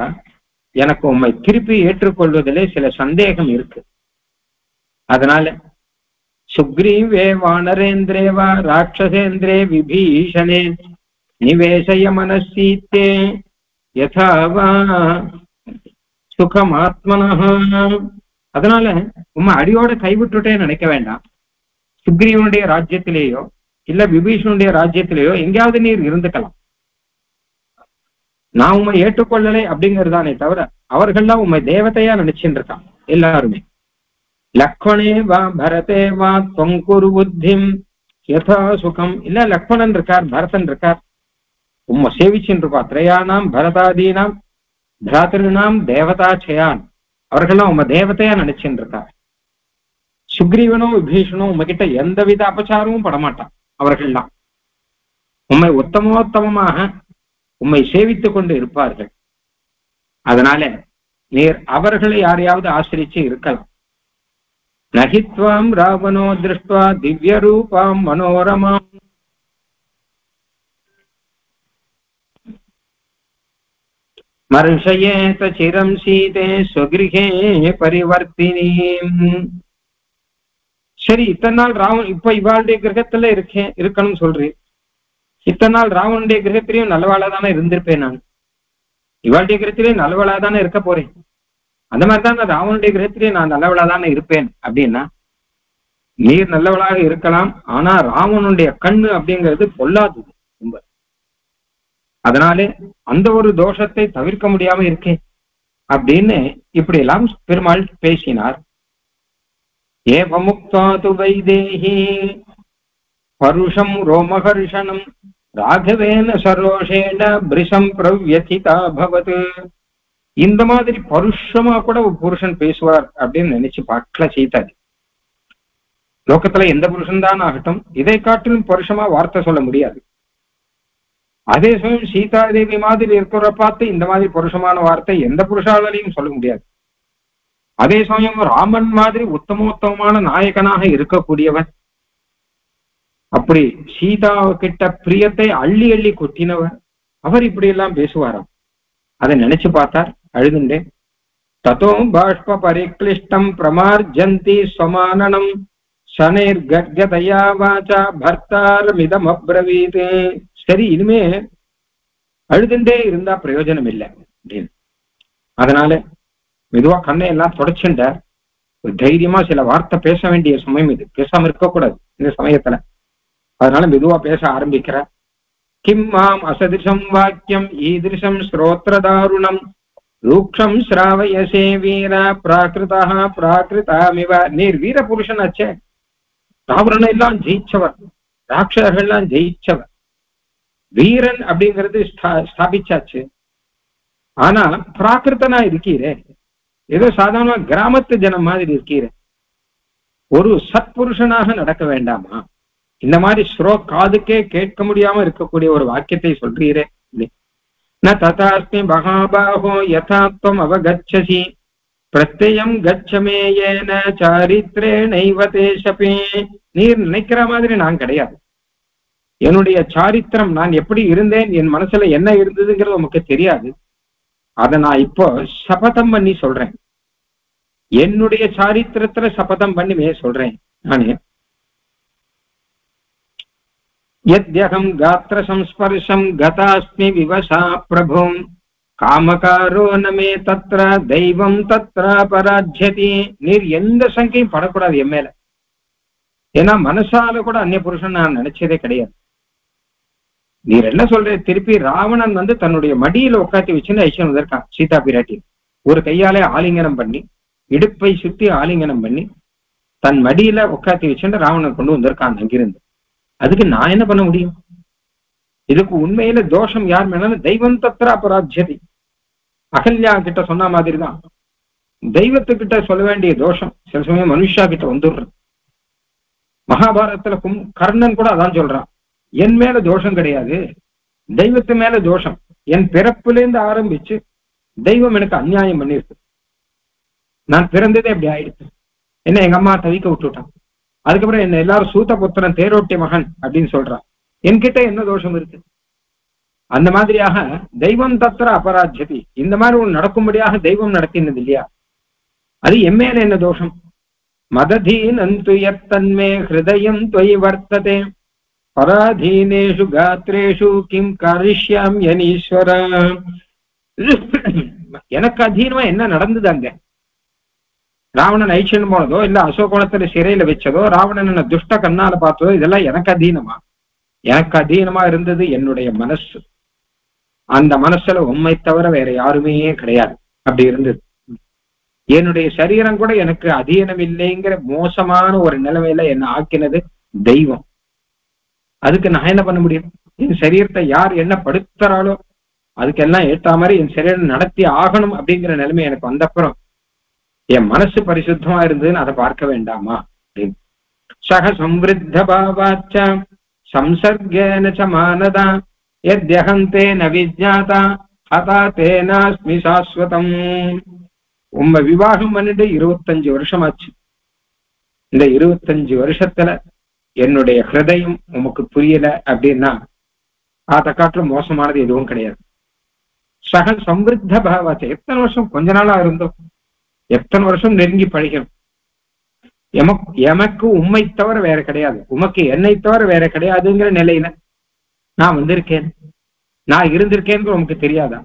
எனக்கு உண்மை திருப்பி ஏற்றுக்கொள்வதிலே சில சந்தேகம் இருக்கு. அதனால சுக்ரீவே வானரேந்திரேவா ராட்சசேந்திரே விபீஷணே நிவேசய மனசீத்தே யதாவா சுகமாத்மனஹ. அதனால உண்மை அடியோட கைவிட்டுட்டே நினைக்க வேண்டாம். சுக்ரீவனுடைய ராஜ்யத்திலேயோ இல்ல விபீஷனுடைய ராஜ்யத்திலேயோ எங்கேயாவது நீர் இருந்துக்கலாம். நான் உண்மை ஏற்றுக்கொள்ளலை அப்படிங்கிறதானே தவிர அவர்கள்லாம் உண்மை தேவதையா நினைச்சுட்டு இருக்கான் எல்லாருமே. லக்ஷ்மணே வா பரதே வா தொங்குரு புத்திம் யதா சுகம். இல்ல லக்ஷ்மணன் இருக்கார், பரதன் இருக்கார், உம்மை சேவிச்சுட்டு இருப்பா. திரையானாம் பரதாதீனாம் பிராத்திருநாம் தேவதாச்சயான், அவர்கள்லாம் உம்ம தேவதையா நினைச்சுட்டு இருக்கா. சுக்ரீவனும் விபீஷனும் உங்ககிட்ட எந்தவித அபச்சாரமும் படமாட்டான். அவர்கள்லாம் உம்மை உத்தமோத்தமமாக உம்மை சேவித்துக் கொண்டு இருப்பார்கள். அதனால நீர் அவர்களை யாரையாவது ஆசிரிச்சு இருக்கலாம். நகித்வாம் ராவணோ திருஷ்டுவா திவ்ய ரூபாம் மனோரமாம் மர்ஷயேத சிரம் சீதே ஸ்வகிருஹே பரிவர்த்தினீம். சரி, இத்தனை நாள் ராவன் இப்ப இவாளுடைய கிரகத்துல இருக்கணும்னு சொல்றேன். இத்தனை நாள் ராவனுடைய கிரகத்திலையும் நல்லவாளா தானே இருந்திருப்பேன். நான் இவாளுடைய கிரகத்திலேயும் நல்லவளா தானே இருக்க போறேன். அந்த மாதிரிதான் நான் ராவனுடைய கிரகத்திலேயே நான் நல்லவளா தானே இருப்பேன். அப்படின்னா நீர் நல்லவளாக இருக்கலாம், ஆனா ராவனுடைய கண்ணு அப்படிங்கிறது பொல்லாதது ரொம்ப. அதனாலே அந்த ஒரு தோஷத்தை தவிர்க்க முடியாம இருக்கேன் அப்படின்னு இப்படி எல்லாம் பெருமாள் பேசினார். ஏவமுக்தா து வைதேஹி பருஷம் ரோமஹர்ஷனம் ராகவேன சரோஷேன பிரிஷம் பிரவ்யதிதா பவது. இந்த மாதிரி பருஷமா கூட ஒரு புருஷன் பேசுவார் அப்படின்னு நினைச்சு பார்க்கல சீதாதி. லோகத்துல எந்த புருஷன் தான் ஆகட்டும், இதை காட்டிலும் பருஷமா வார்த்தை சொல்ல முடியாது. அதே சமயம் சீதாதேவி மாதிரி இருக்கிற பார்த்து இந்த மாதிரி புருஷமான வார்த்தை எந்த புருஷாலையும் சொல்ல முடியாது. அதே சமயம் ராமன் மாதிரி உத்தமோத்தமமான நாயகனாக இருக்கக்கூடியவர், அப்படி சீதா கிட்ட பிரியத்தை அள்ளி அள்ளி கொட்டினவர், அவர் இப்படி எல்லாம் பேசுவாராம். அதை நினைச்சு பார்த்தார் அழுதுண்டே. ததோ பாஷ்ப பரிக்ளிஷ்டம் பிரமார்ஜந்தி ஸ்வமானனம் சனேர் கர்கதயா வாச்சா பர்த்தாரமிதம் அப்ரவீத். சரி, இனிமே அழுதுண்டே இருந்தா பிரயோஜனம் இல்லை அப்படின்னு. அதனால மெதுவா கண்ணை எல்லாம் தொடச்சுண்டார். ஒரு தைரியமா சில வார்த்தை பேச வேண்டிய சமயம் இது, பேசாம இருக்கக்கூடாது இந்த சமயத்துல. அதனால மெதுவா பேச ஆரம்பிக்கிறார். கிம் மாம் அசதிருஷம் வாக்கியம் ஈதிருஷம் ஸ்ரோத்ரதாருணம் ரூக்ஷம் ஸ்ராவயசே வீர பிராகிருதா பிராகிருதாமிவ. நீர் வீர புருஷன் ஆச்சே, ராவணனை எல்லாம் ஜெயிச்சவர், ராட்சசர்கள்லாம் ஜெயிச்சவர், வீரன் அப்படிங்கிறது ஸ்தாபிச்சாச்சு. ஆனா பிராகிருத்தனா இருக்கீரே, ஏதோ சாதாரண கிராமத்து ஜனம் மாதிரி இருக்கீரே, ஒரு சத்புருஷனாக நடக்க வேண்டாமா? இந்த மாதிரி காதுக்கே கேட்க முடியாம இருக்கக்கூடிய ஒரு வாக்கியத்தை சொல்றீரே. ந ததாஸ்மி மகாபாகோ யதாத்வம் அவகச்சசி பிரத்யம் கச்சமேயேன சாரித்ரே நைவதேஷபே. நீர் நினைக்கிற மாதிரி நான் கிடையாது. என்னுடைய சாரித்திரம், நான் எப்படி இருந்தேன், என் மனசுல என்ன இருந்ததுங்கிறது உமக்கு தெரியாது. அதை நான் இப்போ சபதம் பண்ணி சொல்றேன். என்னுடைய சாரித்திரத்துல சபதம் பண்ணி சொல்றேன் நானே. யத்யகம் காத்திர சம்ஸ்பர்ஷம் கதாஸ்மி விவசா பிரபும் காமகாரோ நமே தத்ர தெய்வம் தத்ர பராஜ்யதி. நீர் எந்த சங்கையும் படக்கூடாது என் மேல. ஏன்னா மனசால கூட அந்நிய புருஷன் நான் நினைச்சதே கிடையாது. நீர் என்ன சொல்ற, திருப்பி ராவணன் தன்னுடைய மடியில உட்காத்தி வச்சுன்னு ஐஷன் வந்திருக்கான் சீதா பிராட்டி. ஒரு கையாலே ஆலிங்கனம் பண்ணி, இடுப்பை சுத்தி ஆலிங்கனம் பண்ணி, தன் மடியில உட்காத்தி வச்சுட்டு ராவணன் கொண்டு வந்திருக்கான் அங்கிருந்து. அதுக்கு நான் என்ன பண்ண முடியும்? இதுக்கு உண்மையில தோஷம் யார் மேலும் தெய்வம் தத்ர அபராஜ்யதி. அகல்யா கிட்ட சொன்ன மாதிரிதான் தெய்வத்துக்கிட்ட சொல்ல வேண்டிய தோஷம் சில சமயம் மனுஷா கிட்ட வந்துடுறது. மகாபாரதத்துல கர்ணன் கூட அதான் சொல்றான், என் மேல தோஷம் கிடையாது, தெய்வத்து மேல தோஷம். என் பிறப்புலேருந்து ஆரம்பிச்சு தெய்வம் எனக்கு அநியாயம் பண்ணிருக்கு. நான் பிறந்ததே அப்படி ஆயிடுச்சு. என்ன எங்க அம்மா தவிக்க விட்டுட்டான், அதுக்கப்புறம் என்ன எல்லாரும் சூத்த புத்திரன் தேரோட்டிய மகன் அப்படின்னு சொல்றான். என்கிட்ட என்ன தோஷம் இருக்கு? அந்த மாதிரியாக தெய்வம் தத்திர அபராஜ்யதி. இந்த மாதிரி ஒன்று நடக்கும்படியாக தெய்வம் நடத்தினது இல்லையா? அது எம்மேல என்ன தோஷம்? மததீனந்து யத்தன்மே ஹிருதயம் தொய் வர்த்ததே பராதீனேஷு காத்ரேஷு கிம் கரிஷ்யாம் யனீஸ்வர. எனக்கு அதீனமா என்ன நடந்தது அங்க? ராவணன் ஐச்சன் போனதோ, இல்ல அசோகோணத்துல சிறையில வச்சதோ, ராவணன் என்ன துஷ்ட கண்ணால பார்த்ததோ, இதெல்லாம் எனக்கு அதீனமா? எனக்கு அதீனமா இருந்தது என்னுடைய மனசு. அந்த மனசுல உண்மை தவிர வேற யாருமே கிடையாது. அப்படி இருந்தது. என்னுடைய சரீரம் கூட எனக்கு அதீனம் இல்லைங்கிற மோசமான ஒரு நிலைமையில என்ன ஆக்கினது தெய்வம். அதுக்கு நான் என்ன பண்ண முடியும்? என் சரீரத்தை யார் என்ன படுத்துறாளோ அதுக்கெல்லாம் ஏற்ற மாதிரி என் சரீரம் நடத்தி ஆகணும் அப்படிங்கிற நிலைமை எனக்கு வந்தப்புறம் என் மனசு பரிசுத்தமா இருந்ததுன்னு அதை பார்க்க வேண்டாமா அப்படின்னு. சக சம்விருத்த பாவாச்ச சம்சர்கேன ச மானதா யத்யஹந்தே ந விஜ்ஞாதா ஹதா தேனாஸ்மி சாஸ்வதம். உண்மை விவாகம் பண்ணிட்டு 25 வருஷம் ஆச்சு. இந்த 25 வருஷத்துல என்னுடைய ஹிருதயம் உமக்கு புரியல அப்படின்னா அதை காட்டிலும் மோசமானது எதுவும் கிடையாது. சக சம்விருத்த பாவாச்ச, எத்தனை வருஷம் கொஞ்ச நாளா இருந்தோம், எத்தனை வருஷம் நெருங்கி பழகணும். எமக்கு உண்மை தவிர வேற கிடையாது, உமக்கு என்னை தவிர வேற கிடையாதுங்கிற நிலையில நான் வந்திருக்கேன். நான் இருந்திருக்கேன்னு உமக்கு தெரியாதா?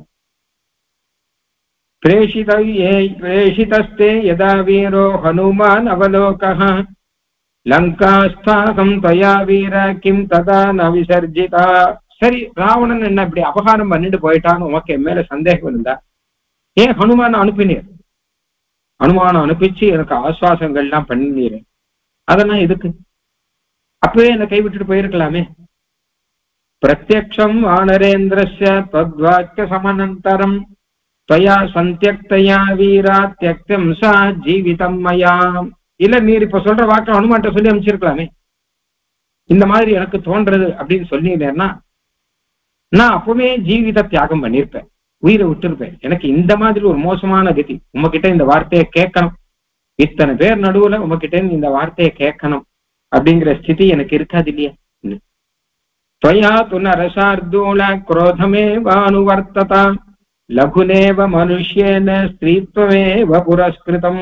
பிரேஷிதஸ்தே யதா வீரோ ஹனுமான் அவலோகஹ லங்காஸ்தாகம் தயா வீர கிம் ததா ந விசர்ஜிதா. சரி, ராவணன் என்ன இப்படி அபகாரம் பண்ணிட்டு போயிட்டான்னு உமக்கு என் மேல சந்தேகம் இருந்தா ஏன் ஹனுமான அனுப்பினீர்? ஹனுமான அனுப்பிச்சு எனக்கு ஆஸ்வாசங்கள்லாம் பண்ணினீர், அதெல்லாம் எதுக்கு? அப்பவே என்னை கைவிட்டுட்டு போயிருக்கலாமே. பிரத்யக்ஷம் வானரேந்திரஸ்ய தத்வாக்ய சமனந்தரம் தயா சந்தியக்தயா வீரா தியக்தம் சா ஜீவிதம் மயா. இல்ல, நீர் இப்ப சொல்ற வாக்க ஹனுமான்ட்ட சொல்லி அமைச்சிருக்கலாமே. இந்த மாதிரி எனக்கு தோன்றது அப்படின்னு சொல்லினேன்னா நான் அப்பவே ஜீவித தியாகம் பண்ணிருப்பேன், உயிரை விட்டுருப்பேன். எனக்கு இந்த மாதிரி ஒரு மோசமான கதி, உங்ககிட்ட இந்த வார்த்தையை கேட்கணும், இத்தனை பேர் நடுவுல உங்ககிட்ட இந்த வார்த்தையை கேட்கணும் அப்படிங்கிற ஸ்திதி எனக்கு இருக்காது இல்லையா? त्वया तु नरशार्दूल क्रोधमेवानुवर्तता लघुनेव मनुष्येन स्त्रीत्वमेव पुरस्कृतम.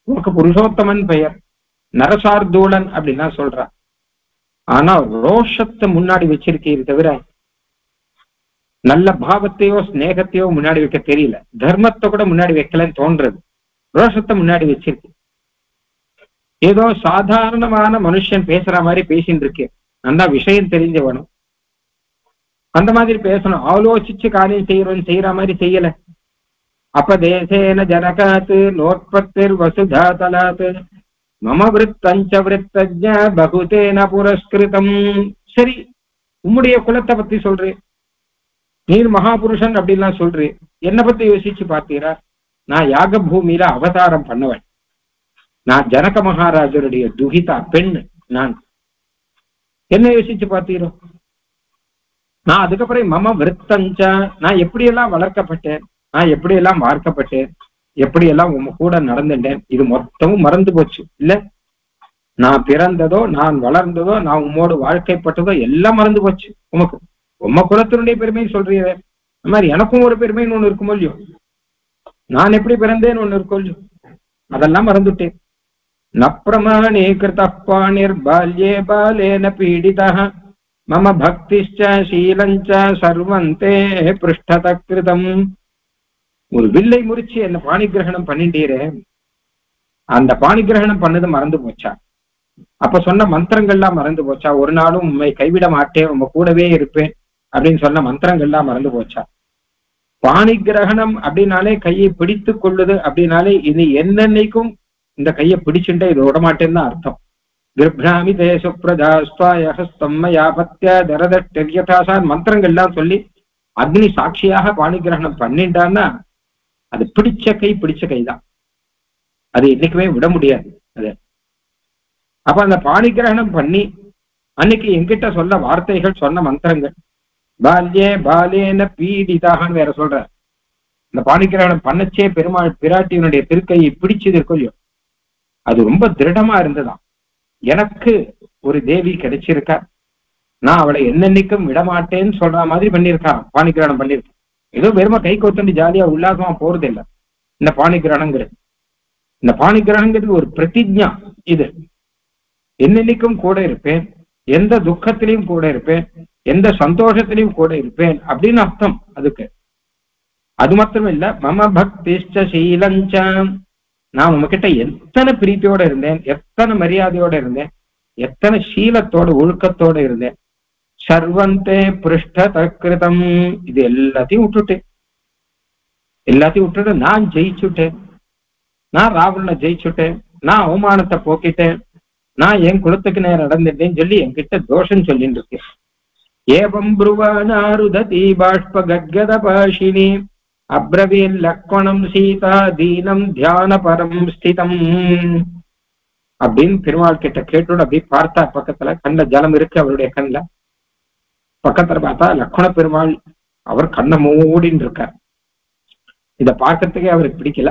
உனக்கு புருஷோத்தமன் பெயர், நரசார்தூளன் அப்படின்னா சொல்றா. ஆனா ரோஷத்தை முன்னாடி வச்சிருக்கீங்க தவிர நல்ல பாவத்தையோ ஸ்நேகத்தையோ முன்னாடி வைக்க தெரியல. தர்மத்தை கூட முன்னாடி வைக்கலன்னு தோன்றது, ரோஷத்தை முன்னாடி வச்சிருக்கு. ஏதோ சாதாரணமான மனுஷன் பேசுற மாதிரி பேசிட்டு இருக்கேன், நல்லா விஷயம் தெரிஞ்சவனும் அந்த மாதிரி பேசணும். ஆலோசிச்சு காரியம் செய்யற மாதிரி செய்யல. அப்ப தேசேன ஜனகாத்து நோற்பத்திர் வசுதா தலாத்து மம விருத்தஞ்ச விருத்தஜ பகுதேன புரஸ்கிருதம். சரி, உம்முடைய குலத்தை பத்தி சொல்றேன், நீர் மகாபுருஷன் அப்படின்லாம் சொல்றேன், என்னை பத்தி யோசிச்சு பார்த்தீரா? நான் யாக பூமியில அவதாரம் பண்ணவன், நான் ஜனக மகாராஜருடைய துகிதா பெண். நான் என்ன யோசிச்சு பார்த்தீரோ? நான் அதுக்கப்புறம் மம விருத்தஞ்சா, நான் எப்படியெல்லாம் வளர்க்கப்பட்டேன், நான் எப்படியெல்லாம் வார்க்கப்பட்டேன், எப்படியெல்லாம் உங்க கூட நடந்துட்டேன், இது மொத்தமும் மறந்து போச்சு இல்ல? நான் பிறந்ததோ, நான் வளர்ந்ததோ, நான் உம்மோடு வாழ்க்கைப்பட்டதோ எல்லாம் மறந்து போச்சு. உமக்கு உம்ம குலத்தினுடைய பெருமை சொல்றீங்க, அந்த மாதிரி எனக்கும் ஒரு பெருமைன்னு ஒண்ணு இருக்குமோ இல்லையோ? நான் எப்படி பிறந்தேன்னு ஒண்ணு இருக்கும் இல்லையோ? அதெல்லாம் மறந்துட்டேன். நப்ரமாணே கிருதப்பாணிர் பால்யே பாலேன பீடிதா மம பக்திஷ்ச சீலஞ்ச சர்வந்தே பிருஷ்டத கிருதம். ஒரு வில்லை முறிச்சு என்ன பாணி கிரகணம் பண்ணிட்டீரே, அந்த பாணி கிரகணம் பண்ணது மறந்து போச்சா? அப்ப சொன்ன மந்திரங்கள்லாம் மறந்து போச்சா? ஒரு நாளும் உண்மை கைவிட மாட்டேன், உங்க கூடவே இருப்பேன் அப்படின்னு சொன்ன மந்திரங்கள்லாம் மறந்து போச்சா? பாணி கிரகணம் அப்படின்னாலே கையை பிடித்து கொள்ளுது அப்படின்னாலே இது என்னன்னைக்கும் இந்த கையை பிடிச்சுட்டே இது விடமாட்டேன்னு தான் அர்த்தம். கிருப்ராமி தேச பிரஜாஸ்வாயஹஸ்தம்மயாபத்ய தரதட்டர்யதாசான் மந்திரங்கள்லாம் சொல்லி அக்னி சாட்சியாக பாணி கிரகணம் பண்ணிட்டான்னா அது பிடிச்ச கைதான், அது என்னைக்குமே விட முடியாது. அது அப்ப அந்த பாணி கிரகணம் பண்ணி அன்னைக்கு என்கிட்ட சொல்ல வார்த்தைகள், சொன்ன மந்திரங்கள், பால்யே பாலேன பீடிதாகன்னு வேற சொல்ற. இந்த பாணி கிரகணம் பண்ணச்சே பெருமாள் பிராட்டியினுடைய திருக்கையை பிடிச்சது இருக்கும் இல்லையோ, அது ரொம்ப திருடமா இருந்ததாம். எனக்கு ஒரு தேவி கிடைச்சிருக்கா, நான் அவளை என்னன்னைக்கும் விடமாட்டேன்னு சொல்ற மாதிரி பண்ணியிருக்கான், பாணி கிரகணம் பண்ணியிருக்கான். ஏதோ வெறும கை கொத்தண்டி ஜாலியா உல்லாசமா போறது இல்லை இந்த பாணி கிரகணங்கிறது. இந்த பாணி கிரகணங்கிறது ஒரு பிரதிஜா. இது என்னன்னைக்கும் கூட இருப்பேன், எந்த துக்கத்திலையும் கூட இருப்பேன், எந்த சந்தோஷத்திலையும் கூட இருப்பேன் அப்படின்னு அர்த்தம் அதுக்கு. அது மாத்திரம் இல்ல, மம பக்திஷ்ட சீலஞ்ச, நான் உங்ககிட்ட எத்தனை பிரீத்தியோட இருந்தேன், எத்தனை மரியாதையோட இருந்தேன், எத்தனை சீலத்தோட ஒழுக்கத்தோட இருந்தேன். சர்வந்தே பிருஷ்ட கிருதம், இது எல்லாத்தையும் விட்டுட்டு நான் ஜெயிச்சுட்டேன். நான் ராவணனை ஜெயிச்சுட்டேன், நான் அவமானத்தை போக்கிட்டேன், நான் என் குலத்துக்கு நேரம் நடந்துட்டேன்னு சொல்லி என்கிட்ட தோஷம் சொல்லிட்டு இருக்கேன். ஏவம் புருவானாருததி பாஷ்ப கத்கத பாஷினி அப்ரவீன் லக்ஷ்மணம் சீதா தீனம் தியான பரம் ஸ்திதம் அப்படின்னு பெருமாள் கிட்ட கேட்டு அப்படி பார்த்தா, பக்கத்துல கண்ட ஜலம் இருக்கு அவருடைய கண்ணுல. பக்கத்துல பார்த்தா லக்ஷ்மண பெருமாள் அவர் கண்ணை மூடின்னு இருக்கார். இத பார்க்கறதுக்கே அவருக்கு பிடிக்கல.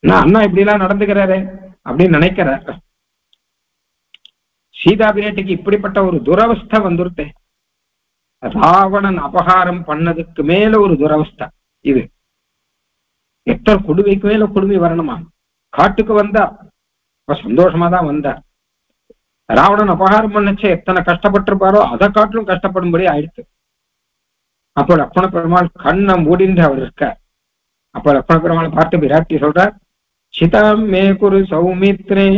நான் அண்ணா இப்படி எல்லாம் நடந்துக்கிறாரு அப்படின்னு நினைக்கிறார். சீதா பிராட்டிக்கு இப்படிப்பட்ட ஒரு துரவஸ்தை வந்துருத்தே, ராவணன் அபகாரம் பண்ணதுக்கு மேல ஒரு துரவஸ்தை இது. எத்தனை கொடுமைக்கு மேல கொடுமை வரணுமா? காட்டுக்கு வந்தார், அப்ப சந்தோஷமா தான் வந்தார். ராவணன் அபகாரம் பண்ணச்சே எத்தனை கஷ்டப்பட்டிருப்பாரோ அதை காட்டிலும் கஷ்டப்படும்படி ஆயிடுச்சு. அப்போ லக்ஷ்மண பெருமாள் கண்ணை மூடிந்து அவர் இருக்கார். அப்போ லக்ஷ்மண பெருமாள் பார்த்து பிராட்டி சொல்றார், சிதாம் மே குரு சௌமித்ரே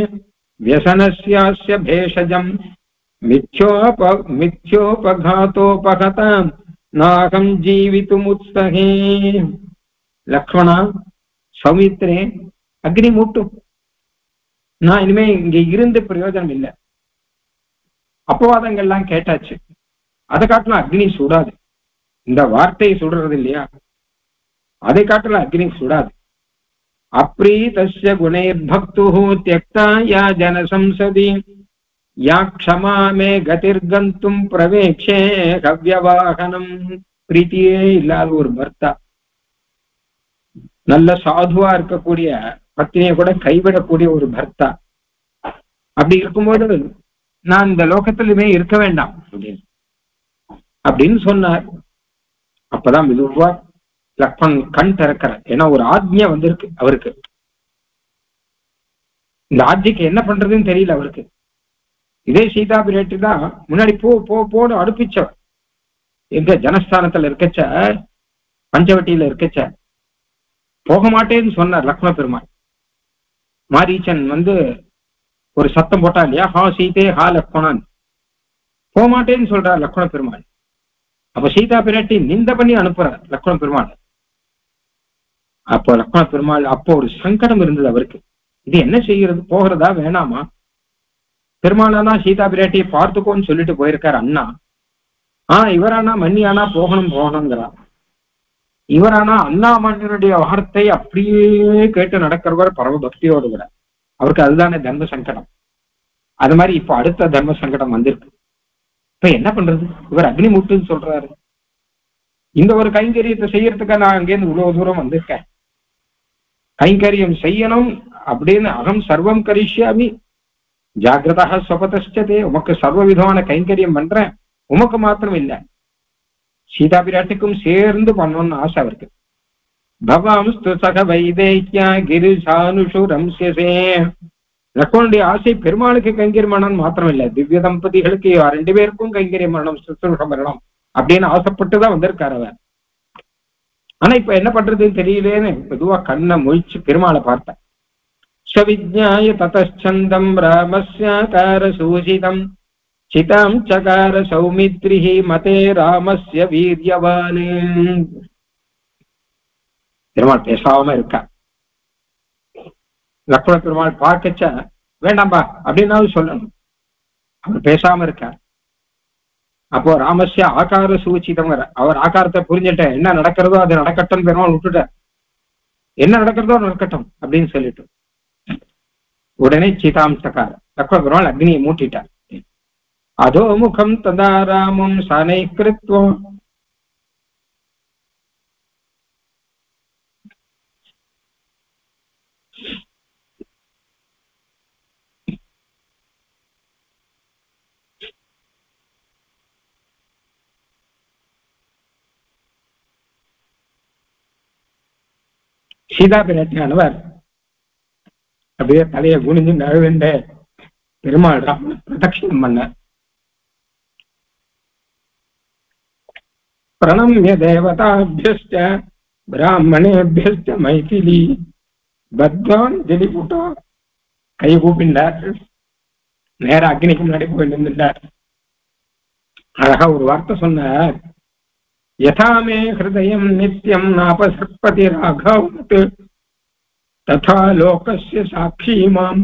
வியசனஸ்யாஸ்ய பேஷஜம் மித்யோபகாதோபகதாம் நாகம் ஜீவித்துமுத்ஸகே. லக்ஷ்மணா, சௌமித்ரே, அக்னி மூட்டும், நான் இனிமே இங்க இருந்து பிரயோஜனம் இல்லை. அப்பவாதங்கள்லாம் கேட்டாச்சு, அதை காட்டிலும் அக்னி சுடாது. இந்த வார்த்தையை சுடுறது இல்லையா, அதை காட்டிலும் அக்னி சுடாது. அப்ரீதஸ்ய குணைர் பக்து தியக்தா யா ஜனசம்சதி யா க்ஷமா மே கதிர்கந்தும் பிரவேக்ஷே கவ்யவாகனம். பிரீத்தியே இல்லாத ஒரு பர்த்தா, நல்ல சாதுவா இருக்கக்கூடிய பத்தினியை கூட கைவிடக்கூடிய ஒரு பர்த்தா, அப்படி இருக்கும்போது நான் இந்த லோகத்திலுமே இருக்க வேண்டாம் அப்படின்னு சொன்னார். அப்பதான் மெதுவா லக்ஷ்மண் கண் திறக்கிறார். ஏன்னா ஒரு ஆக்ஞை வந்திருக்கு அவருக்கு. இந்த ஆஜ்ஞைக்கு என்ன பண்றதுன்னு தெரியல அவருக்கு. இதே சீதா பிராட்டி தான் முன்னாடி போன்னு அடுப்பிச்சவர். எங்க ஜனஸ்தானத்துல இருக்கச்ச, பஞ்சவட்டியில இருக்கச்ச போக மாட்டேன்னு சொன்னார் லக்ஷ்மண பெருமாள். மாரீச்சன் ஒரு சத்தம் போட்டா இல்லையா, ஹா சீதே ஹா லக்ஷ்மணன், போக மாட்டேன்னு சொல்றார் லக்ஷ்மண பெருமாள். அப்ப சீதா பிராட்டி நிந்த பண்ணி அனுப்புறார் லக்ஷ்மண பெருமாள். அப்போ லக்ஷ்மண பெருமாள் அப்போ ஒரு சங்கடம் இருந்தது அவருக்கு. இது என்ன செய்யறது, போகிறதா வேணாமா? பெருமாளானா சீதா பிராட்டியை பார்த்துக்கோன்னு சொல்லிட்டு போயிருக்காரு அண்ணா. இவரானா மன்னியானா போகணுங்கிறார். இவரானா அண்ணா மன்னனுடைய வார்த்தை அப்படியே கேட்டு நடக்கிறவர் பரம பக்தியோடு கூட. அவருக்கு அதுதானே தர்ம சங்கடம். அது மாதிரி இப்போ அடுத்த தர்ம சங்கடம் வந்திருக்கு. இப்ப என்ன பண்றது? இவர் அக்னி முட்டுன்னு சொல்றாரு. இந்த ஒரு கைங்கரியத்தை செய்யறதுக்காக நான் அங்கேருந்து இவ்வளவு தூரம் வந்திருக்கேன். கைங்கரியம் செய்யணும் அப்படின்னு அகம் சர்வம் கரிஷ்யாமி ஜாகிரதா ஸ்வபதே, உமக்கு சர்வ விதமான கைங்கரியம் பண்றேன். உமக்கு மாத்திரம் இல்லை, சீதா பிராட்டிக்கும் சேர்ந்து பண்ணணும்னு ஆசை அவருக்கு. பவாம்ஸ்து சக வைதேக்யா கிரிசானுஷு ரம்சியசே. லக்ஷ்மணனுடைய ஆசை பெருமாளுக்கு கைங்கரியம் பண்ணணும் மாத்திரம் இல்லை, திவ்ய தம்பதிகளுக்கு 2 பேருக்கும் கைங்கரியம் பண்ணணும், சுற்றுஷம் வரணும் அப்படின்னு ஆசைப்பட்டுதான் வந்திருக்காரு அவர். ஆனா இப்ப என்ன பண்றதுன்னு தெரியலேன்னு பொதுவா கண்ணை முழிச்சு பெருமாளை பார்த்தேன். ஸ்வவிஜ்ஞாய ததச்சந்தம் ராமஸ்யாகார சூசிதம் சிதாம் சகார சௌமித்ரிஹி மதே ராமஸ்ய வீரியவானே. பெருமாள் பேசாம இருக்கா. லக்ஷ்மண பெருமாள் பார்க்கச்ச வேண்டாம்பா அப்படின்னாலும் சொல்லணும், அவர் பேசாம இருக்கார். அப்போ ராமஸ்ய ஆகார சூச்சிதம், அவர் ஆகாரத்தை புரிஞ்சுட்ட, என்ன நடக்கிறதோ அது நடக்கட்டும் பெருமாள் விட்டுட்ட, என்ன நடக்கிறதோ நடக்கட்டும் அப்படின்னு சொல்லிட்டு உடனே சீதாம் சகார லக்ஷ்மண பெருமாள் அக்னியை மூட்டிட்டார். அதோ முகம் ததா ராமம் சனை கிருத்வம். சீதா பிராட்டியானவர் அப்படியே தலையை குனிஞ்சு நழுவிண்ட பெருமாள் பிரதட்சிணம் பண்ண. பிரணம்ய தேவதாபியஸ்ச பிராமணேபியஸ்ச மைதிலி பத்வான் ஜலிபுட்டா. கை கூப்பிண்டார், நேர அக்னிக்கு முன்னாடி போய் நின்றுட்டார். அழகா ஒரு வார்த்தை சொன்னார், யதாமே ஹிருதயம் நித்யம் நாபசற்பதி ராகவத் ததா லோகஸ்ய சாட்சி மாம்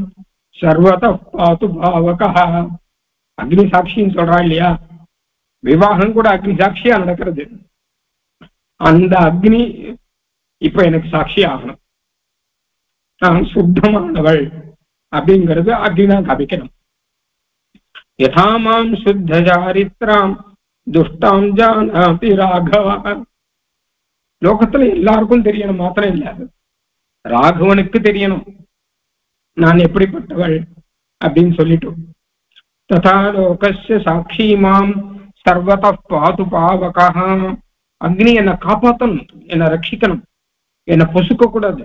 சர்வத பாது பாவகா. அக்னி சாட்சின்னு சொல்றா இல்லையா, விவாகம் கூட அக்னி சாட்சியா நடக்கிறது. அந்த அக்னி இப்ப எனக்கு சாட்சி ஆகணும், நான் சுத்தமானவள் அப்படிங்கிறது அக்னி தான் காமிக்கணும். யதாமாம் சுத்த சாரித்ராம் துஷ்டாம் ஜானாதி ராகவா. லோகத்துல எல்லாருக்கும் தெரியணும் மாத்திரம் இல்ல, ராகவனுக்கு தெரியணும் நான் எப்படிப்பட்டவள் அப்படின்னு சொல்லிட்டு. ததா லோகஸ்ய சாட்சி மாம் சர்வத பாது பாவகா. அக்னி என்னை காப்பாற்றணும், என்னை ரட்சிக்கணும், என்னை பொசுக்க கூடாது,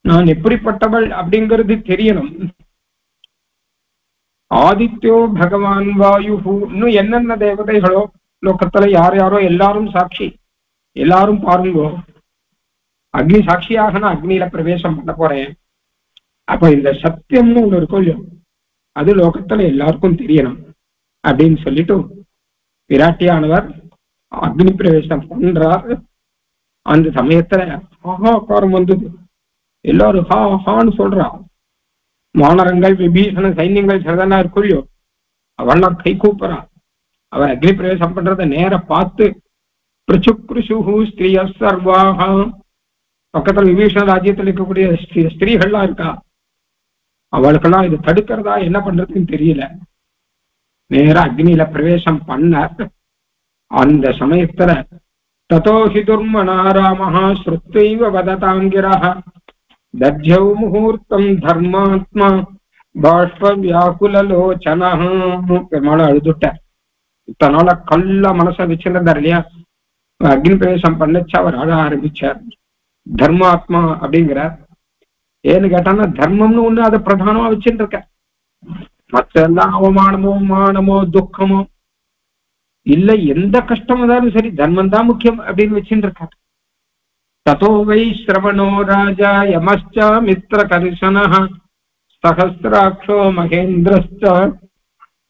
நான் எப்படிப்பட்டவள் அப்படிங்கிறது தெரியணும். ஆதித்யோ பகவான் வாயு, இன்னும் என்னென்ன தேவதைகளோ லோகத்துல யார் யாரோ எல்லாரும் சாட்சி, எல்லாரும் பாருங்கோ. அக்னி சாட்சியாக நான் அக்னியில பிரவேசம் பண்ண போறேன். அப்ப இந்த சத்தியம்னு ஒண்ணு இருக்கும் இல்லையோ, அது லோகத்துல எல்லாருக்கும் தெரியணும் அப்படின்னு சொல்லிட்டு விராட்டியானவர் அக்னி பிரவேசம் பண்றார். அந்த சமயத்துல ஆகாரம் வந்தது, எல்லாரும் ஹா ஹான்னு சொல்றா. வானரங்கள் விபீஷண சைன்யங்கள் சரதனா இருக்கும் இல்லையோ, அவெல்லாம் கை கூப்புறா. அவர் அக்னி பிரவேசம் பண்றத நேர பார்த்து பிரச்சுக்ருஷு ஸ்திரிய சர்வாகா. பக்கத்துல விபீஷண ராஜ்யத்தில் இருக்கக்கூடிய ஸ்திரீகள்லாம் இருக்கா, அவளுக்கெல்லாம் இது தடுக்கிறதா என்ன பண்றதுன்னு தெரியல. நேர அக்னியில பிரவேசம் பண்ண அந்த சமயத்துல ததோஹி துர்மனா ராமஹா ஸ்ருத்வைவ வததாங்கிரஹ தத்யௌ முகூர்த்தம் தர்மாத்மா பாஷ்ப வியாகுலலோச்சனஹ. பெருமாளும் அழுதுட்டார். இத்தனால கல்ல மனச வச்சிருந்தார் இல்லையா, அக்னி பிரவேசம் பண்ணச்சு அவர் அழ ஆரம்பிச்சார். தர்மாத்மா அப்படிங்கிறார். ஏன்னு கேட்டான்னா தர்மம்னு ஒண்ணு அதை பிரதானமா வச்சுட்டு இருக்க, மற்ற எல்லாம் அவமானமோ மானமோ துக்கமோ இல்ல, எந்த கஷ்டம் இருந்தாலும் சரி தர்மம் தான் முக்கியம் அப்படின்னு வச்சுட்டு இருக்காரு. ததோ வை ஸ்ரவணோ ராஜா யமஸ்ச மித்ர கரிசனஹ சஹஸ்ராட்சோ மகேந்திரஸ்ச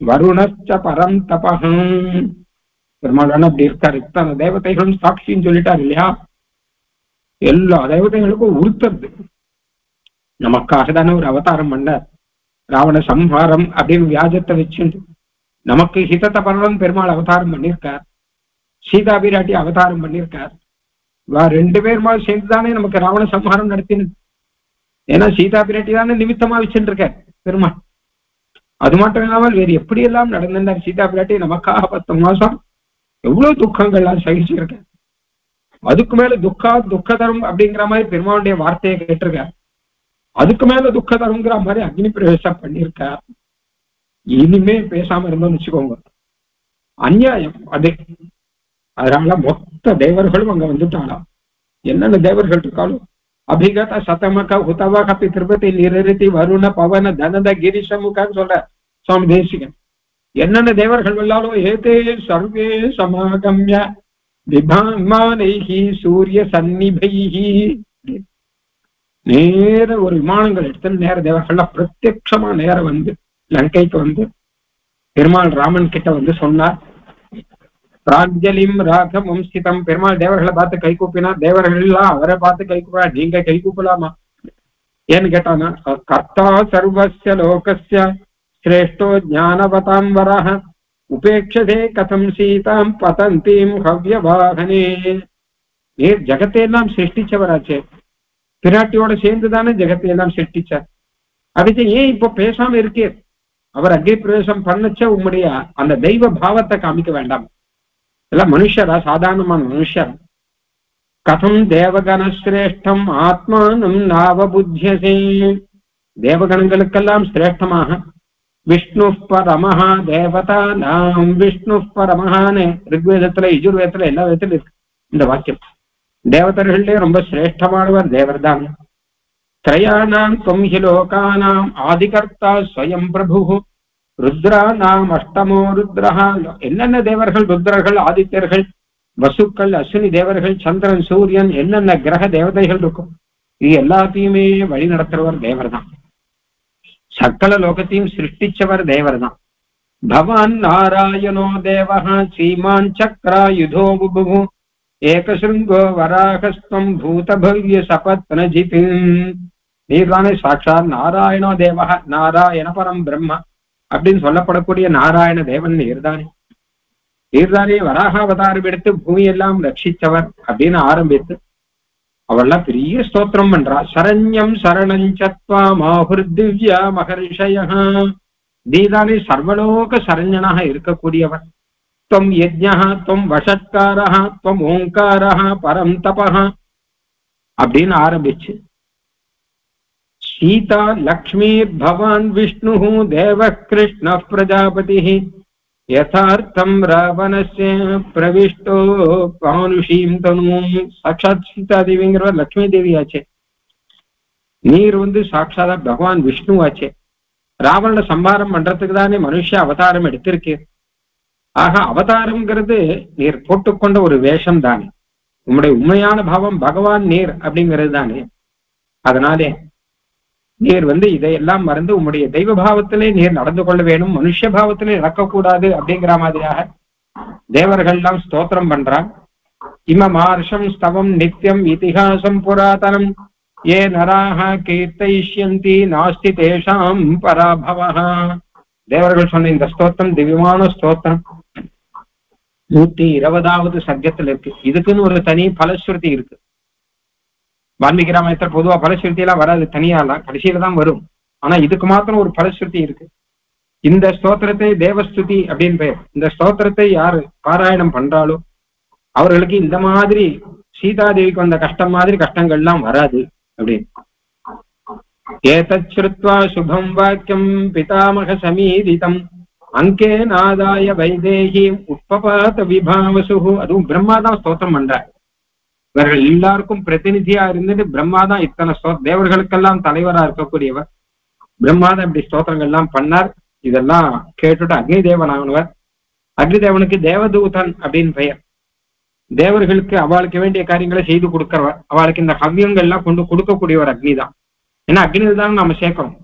வருணஸ்ச பரம் தபஹம். பெருமாள் அப்படி இருக்காரு. இத்தனை தேவதைகளும் சாட்சின்னு சொல்லிட்டாரு இல்லையா, எல்லா தேவதைகளுக்கும் உறுத்துறது. நமக்காக தானே ஒரு அவதாரம் பண்ணார், ராவண சம்ஹாரம் அப்படின்னு வியாஜத்தை வச்சுட்டு நமக்கு ஹிதத்தை பண்ணணும் பெருமாள் அவதாரம் பண்ணியிருக்கார், சீதா பிராட்டி அவதாரம் பண்ணியிருக்கார். ரெண்டு பேருமா சேர்ந்துதானே நமக்கு ராவண சம்ஹாரம் நடத்தினது. ஏன்னா சீதா பிராட்டி தானே நிமித்தமா வச்சுட்டு இருக்கார் பெருமாள். அது மட்டும் இல்லாமல் வேறு எப்படி எல்லாம் நடந்திருந்தார். சீதா பிராட்டி நமக்காக 10 மாசம் எவ்வளவு துக்கங்கள்லாம் சகிச்சிருக்க, அதுக்கு மேல துக்கதரம் அப்படிங்கிற மாதிரி பெருமாளுடைய வார்த்தையை கேட்டிருக்கார். அதுக்கு மேல துக்கதரம்ங்கிற மாதிரி அக்னி பிரவேசம் பண்ணியிருக்கார். இனிமே பேசாம இருந்தோம்னு வச்சுக்கோங்க, அநியாயம் அது. அதனால மொத்த தேவர்களும் அங்க வந்துட்டாலாம். என்னென்ன தேவர்கள் இருக்காலும் அபிகத சதமக உதவக திருப்பதி நிரதி வருண பவன தனத கிரிசமுகான்னு சொல்ற சுவாமி தேசிகன். என்னென்ன தேவர்கள் வெல்லாலும் ஏதே சர்வே சமாகம்ய விமானைஹி சூரிய சந்நிபைஹி. நேர ஒரு விமானங்கள் எடுத்து நேர தேவர்கள்லாம் பிரத்யட்சமா நேர வந்து லங்கைக்கு வந்து பெருமாள் ராமன் கிட்ட வந்து சொன்னார். ராஜ்யலிம் ராகம் வம்சிதம். பெருமாள் தேவர்களை பார்த்து கை கூப்பினார். தேவர்கள் எல்லாம் அவரை பார்த்து கை கூப்பிடா, நீங்க கை கூப்பலாமா ஏன்னு கேட்டானா, கர்த்தா சர்வஸ்ய லோகஸ்ய சிரேஷ்டோ ஞானவதாம் வரஹ உபேட்சதே கதம் சீதாம் பதந்தீம் ஹவ்யவாகனே. நீர் ஜகத்தையெல்லாம் சிருஷ்டிச்சவராச்சே, பிராட்டியோட சேர்ந்துதானே ஜெகத்தையெல்லாம் சிருஷ்டிச்சார். அதுக்கு ஏன் இப்போ பேசாம இருக்கே? அவர் அக்னி பிரவேசம் பண்ணச்ச உம்முடைய அந்த தெய்வ பாவத்தை காமிக்க வேண்டாம். எல்லாம் மனுஷரா, சாதாரணமான மனுஷர். கதம் தேவகண சிரேஷ்டம் ஆத்மானம் நாவபுத்தியசே. தேவகணங்களுக்கெல்லாம் சிரேஷ்டமாக விஷ்ணு பரமஹா தேவதா நாம் விஷ்ணு பரமஹான்னு ரிக்வேதத்துல யஜுர்வேதத்துல எல்லா விதத்திலும் இருக்கு இந்த வாக்கியம். தேவதர்களே ரொம்ப சிரேஷ்டமானவர் தேவர் தான். திரயாணாம் துவம் ஹி லோகானாம் ஆதிகர்த்தா ஸ்வயம் பிரபு ருத்ராணாம் அஷ்டமோ ருத்ரஹா. என்னென்ன தேவர்கள், ருத்ரர்கள், ஆதித்யர்கள், வசுக்கள், அஸ்வினி தேவர்கள், சந்திரன், சூரியன், என்னென்ன கிரக தேவதைகள் இருக்கும் இது எல்லாத்தையுமே வழி நடத்துறவர் தேவர் தான். சக்கல லோகத்தையும் சிருஷ்டிச்சவர் தேவர் தான். பவான் நாராயணோ தேவஹ சீமான் சக்ரா யுதோ புபு ஏகசிருங்கோ வராகஸ்தம் பூதபவ்ய சபத்னஜித். நீர்தானே சாட்சாத் நாராயணோ தேவக, நாராயண பரம் பிரம்மா அப்படின்னு சொல்லப்படக்கூடிய நாராயண தேவன் நீர்தானே. நீர்தானே வராகாவதாரம் எடுத்து பூமியெல்லாம் ரட்சித்தவர் அப்படின்னு ஆரம்பித்து அவள்லாம் பெரிய ஸ்தோத்திரம் பண்றா. சரண்யம் சரணஞ்சத்வா மாஹுர்திவ்யா மகர்ஷய. நீதானே சர்வலோக சரண்யனாக இருக்கக்கூடியவர். त्वं यज्ञः त्वं वषट्कारः त्वं ओंकारः परम तपः அப்படின்னு ஆரம்பிச்சு சீதா லக்ஷ்மீர் பவான் விஷ்ணு தேவ கிருஷ்ண பிரஜாபதி யதார்த்தம் ராவணஸ்ய பிரவிஷ்டோ பானுஷீம் தனும். சாட்சாத் சீதா தேவிங்கிறவர் லக்ஷ்மி தேவி ஆச்சே. நீர் சாட்சாதா பகவான் விஷ்ணு ஆச்சே. ராவண சம்ஹாரம் பண்றதுக்கு தானே மனுஷ அவதாரம் எடுத்திருக்கேன். ஆக அவதாரம்ங்கிறது நீர் போட்டுக்கொண்ட ஒரு வேஷம் தானே. உம்முடைய உண்மையான பாவம் பகவான் நீர் அப்படிங்கிறது தானே. அதனாலே நீர் இதையெல்லாம் மறந்து உம்முடைய தெய்வ பாவத்திலே நீர் நடந்து கொள்ள வேணும், மனுஷ பாவத்திலே நடக்கக்கூடாது அப்படிங்கிற மாதிரியாக தேவர்கள் எல்லாம் ஸ்தோத்திரம் பண்றான். இமமார்ஷம் ஸ்தவம் நித்தியம் இதிகாசம் புராதனம் ஏ நராக கீர்த்தயிஷ்யந்தி நாஸ்தி தேஷாம் பராபவஹ. தேவர்கள் சொன்ன இந்த ஸ்தோத்திரம் திவ்யமான ஸ்தோத்திரம் 120வது சர்க்கத்துல இருக்கு. இதுக்குன்னு ஒரு தனி பலஸ்ருதி இருக்கு. வால்மீகி ராமாயணத்துல பொதுவா பலஸ்ருதி எல்லாம் வராது, தனியாலாம் கடைசியில தான் வரும். ஆனா இதுக்கு மாத்திரம் ஒரு பலஸ்ருதி இருக்கு. இந்த ஸ்தோத்திரத்தை தேவஸ்துதி அப்படின்னு பெயர். இந்த ஸ்தோத்திரத்தை யாரு பாராயணம் பண்றாளோ அவர்களுக்கு இந்த மாதிரி சீதாதேவிக்கு வந்த கஷ்டம் மாதிரி கஷ்டங்கள்லாம் வராது அப்படின்னு. ஏதச்ருத்வா சுபம் வாக்கியம் பிதாமக சமீதிதம் அங்கே நாதாய வைதேகி உட்பபாத விபாவசு. அதுவும் பிரம்மாதான் ஸ்தோத்திரம் பண்றார். இவர்கள் எல்லாருக்கும் பிரதிநிதியா இருந்துட்டு பிரம்மாதான் இத்தனை தேவர்களுக்கெல்லாம் தலைவரா இருக்கக்கூடியவர். பிரம்மாதான் இப்படி ஸ்தோத்திரங்கள்லாம் பண்ணார். இதெல்லாம் கேட்டுட்டு அக்னி தேவனானவர். அக்னி தேவனுக்கு தேவதூதன் அப்படின்னு பெயர். தேவர்களுக்கு அவளுக்கு வேண்டிய காரியங்களை செய்து கொடுக்கிறவர். அவளுக்கு இந்த ஹவ்யங்கள்லாம் கொண்டு கொடுக்கக்கூடியவர் அக்னி தான். ஏன்னா அக்னி தான் நம்ம சேர்க்கணும்.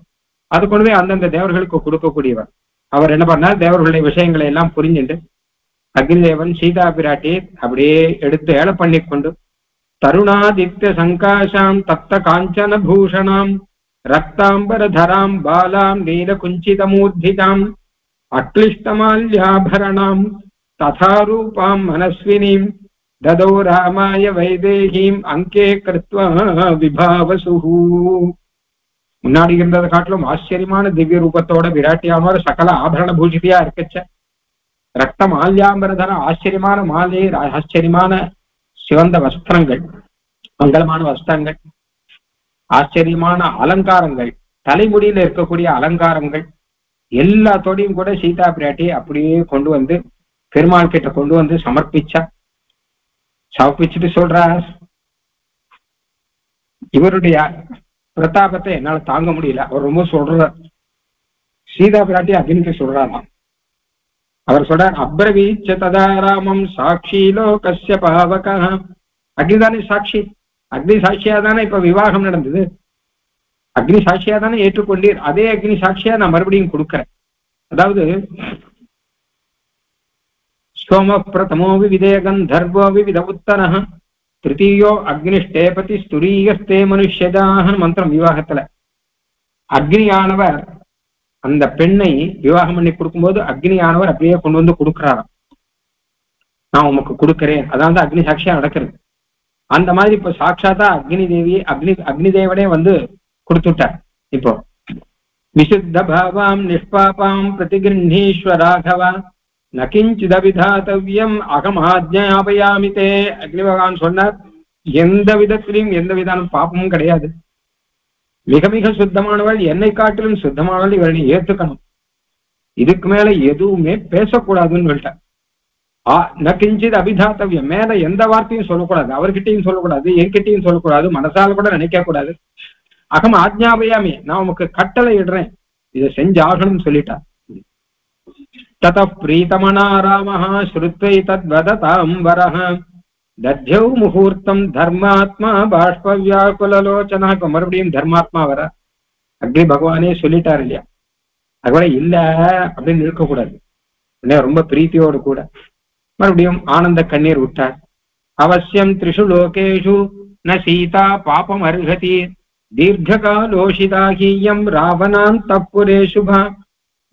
அது கொண்டு போய் அந்தந்த தேவர்களுக்கு கொடுக்கக்கூடியவர். அவர் என்ன பண்ணார், தேவர்களுடைய விஷயங்களை எல்லாம் புரிஞ்சுட்டு அக்னிதேவன் சீதா பிராட்டி அப்படியே எடுத்து ஏழை பண்ணி கொண்டு தருணாதித்ய சங்காசாம் தப்த காஞ்சன பூஷணாம் ரக்தாம்பரதராம் பாலாம் நீல குஞ்சிதமூர்த்திதாம் அக்லிஷ்டமால்யாபரணாம் ததாரூபாம் மனஸ்வினீம் ததோ ராமாய வைதேகீம் அங்கே கிருத்வா விபாவசுஹு. முன்னாடி இருந்ததை காட்டிலும் ஆச்சரியமான திவ்ய ரூபத்தோட விராட்டியாம சகல ஆபரண பூஷிதியா இருக்கச்ச ரத்த மால்யாம்பரதர ஆச்சரியமான மாலை, ஆச்சரியமான சிவந்த வஸ்திரங்கள், மங்களமான வஸ்திரங்கள், ஆச்சரியமான அலங்காரங்கள், தலைமுடியில இருக்கக்கூடிய அலங்காரங்கள் எல்லாத்தோடையும் கூட சீதா பிராட்டியை அப்படியே கொண்டு பெருமாள் கிட்ட கொண்டு சமர்ப்பிச்சா. சமர்ப்பிச்சுட்டு சொல்றார், இவருடைய பிரதாபத்தை என்னால தாங்க முடியல. அவர் ரொம்ப சொல்றார். சீதா பிராட்டி அக்னிக்கு சொல்றாராம். அவர் சொல்றார், அப்ரவீச்ச ததா ராமம் சாட்சி லோகஸ்ய பாவக. அக்னிதானே சாட்சி. அக்னி சாட்சியா தானே இப்ப விவாகம் நடந்தது. அக்னி சாட்சியா தானே ஏற்றுக்கொண்டீர். அதே அக்னி சாட்சியா நான் மறுபடியும் கொடுக்கிறேன். அதாவது சோம பிரதமோ விவிதே கந்தர்வோ விவித உத்தரஹ திருத்தீயோ அக்னிஷ்டேபதி ஸ்துரீயஸ்தே மனுஷ்யதாக மந்திரம் விவாகத்துல. அக்னியானவர் அந்த பெண்ணை விவாகம் பண்ணி கொடுக்கும்போது அக்னியானவர் அப்படியே கொண்டு கொடுக்கிறாராம். நான் உமக்கு கொடுக்கிறேன். அதாவது அக்னி சாட்சியா நடக்கிறது. அந்த மாதிரி இப்ப சாட்சாத்தா அக்னி தேவனே கொடுத்துட்டார். இப்போ விசுத்த பாவாம் நிஷ்பாபாம் பிரதிகிருஷ்வராகவா நகிஞ்சிதவிதாத்தவ்யம் அகமாஜ்ஞாபயாமிதே. அக்னி பகவான் சொன்னார், எந்த விதத்திலையும் எந்த விதமான பாப்பமும் கிடையாது. மிக மிக சுத்தமானவள், என்னை காட்டிலும் சுத்தமானவள், இவரை ஏத்துக்கணும். இதுக்கு மேல எதுவுமே பேசக்கூடாதுன்னு சொல்லிட்டார். நகிஞ்சித் அபிதாத்தவ்யம், மேல எந்த வார்த்தையும் சொல்லக்கூடாது. அவர்கிட்டையும் சொல்லக்கூடாது, என்கிட்டையும் சொல்லக்கூடாது, மனசால கூட நினைக்க கூடாது. அகம் ஆஜ்ஞாபயாமி, நான் உமக்கு கட்டளை இடுறேன், இதை செஞ்சாகணும்னு சொல்லிட்டார். தத பிரீதமனா ராமஹ ஸ்ருத்வை தத்வததாம் வரஹ தத்யௌ முகூர்த்தம் தர்மாத்மா பாஷ்பவ்யாகுலலோச்சனா. இப்ப மறுபடியும் தர்மாத்மா வர அக்னி பகவானே சொல்லிட்டாரு இல்லையா. அதுபோல இல்ல அப்படின்னு இருக்கக்கூடாது. ரொம்ப பிரீத்தியோடு கூட மறுபடியும் ஆனந்த கண்ணீர் விட்டார். அவசியம் த்ரிஷு லோகேஷு ந சீதா பாபம் அர்ஹதி தீர்க்ககாலோஷிதாஹீயம் ராவணாந்தப்புரே சுபா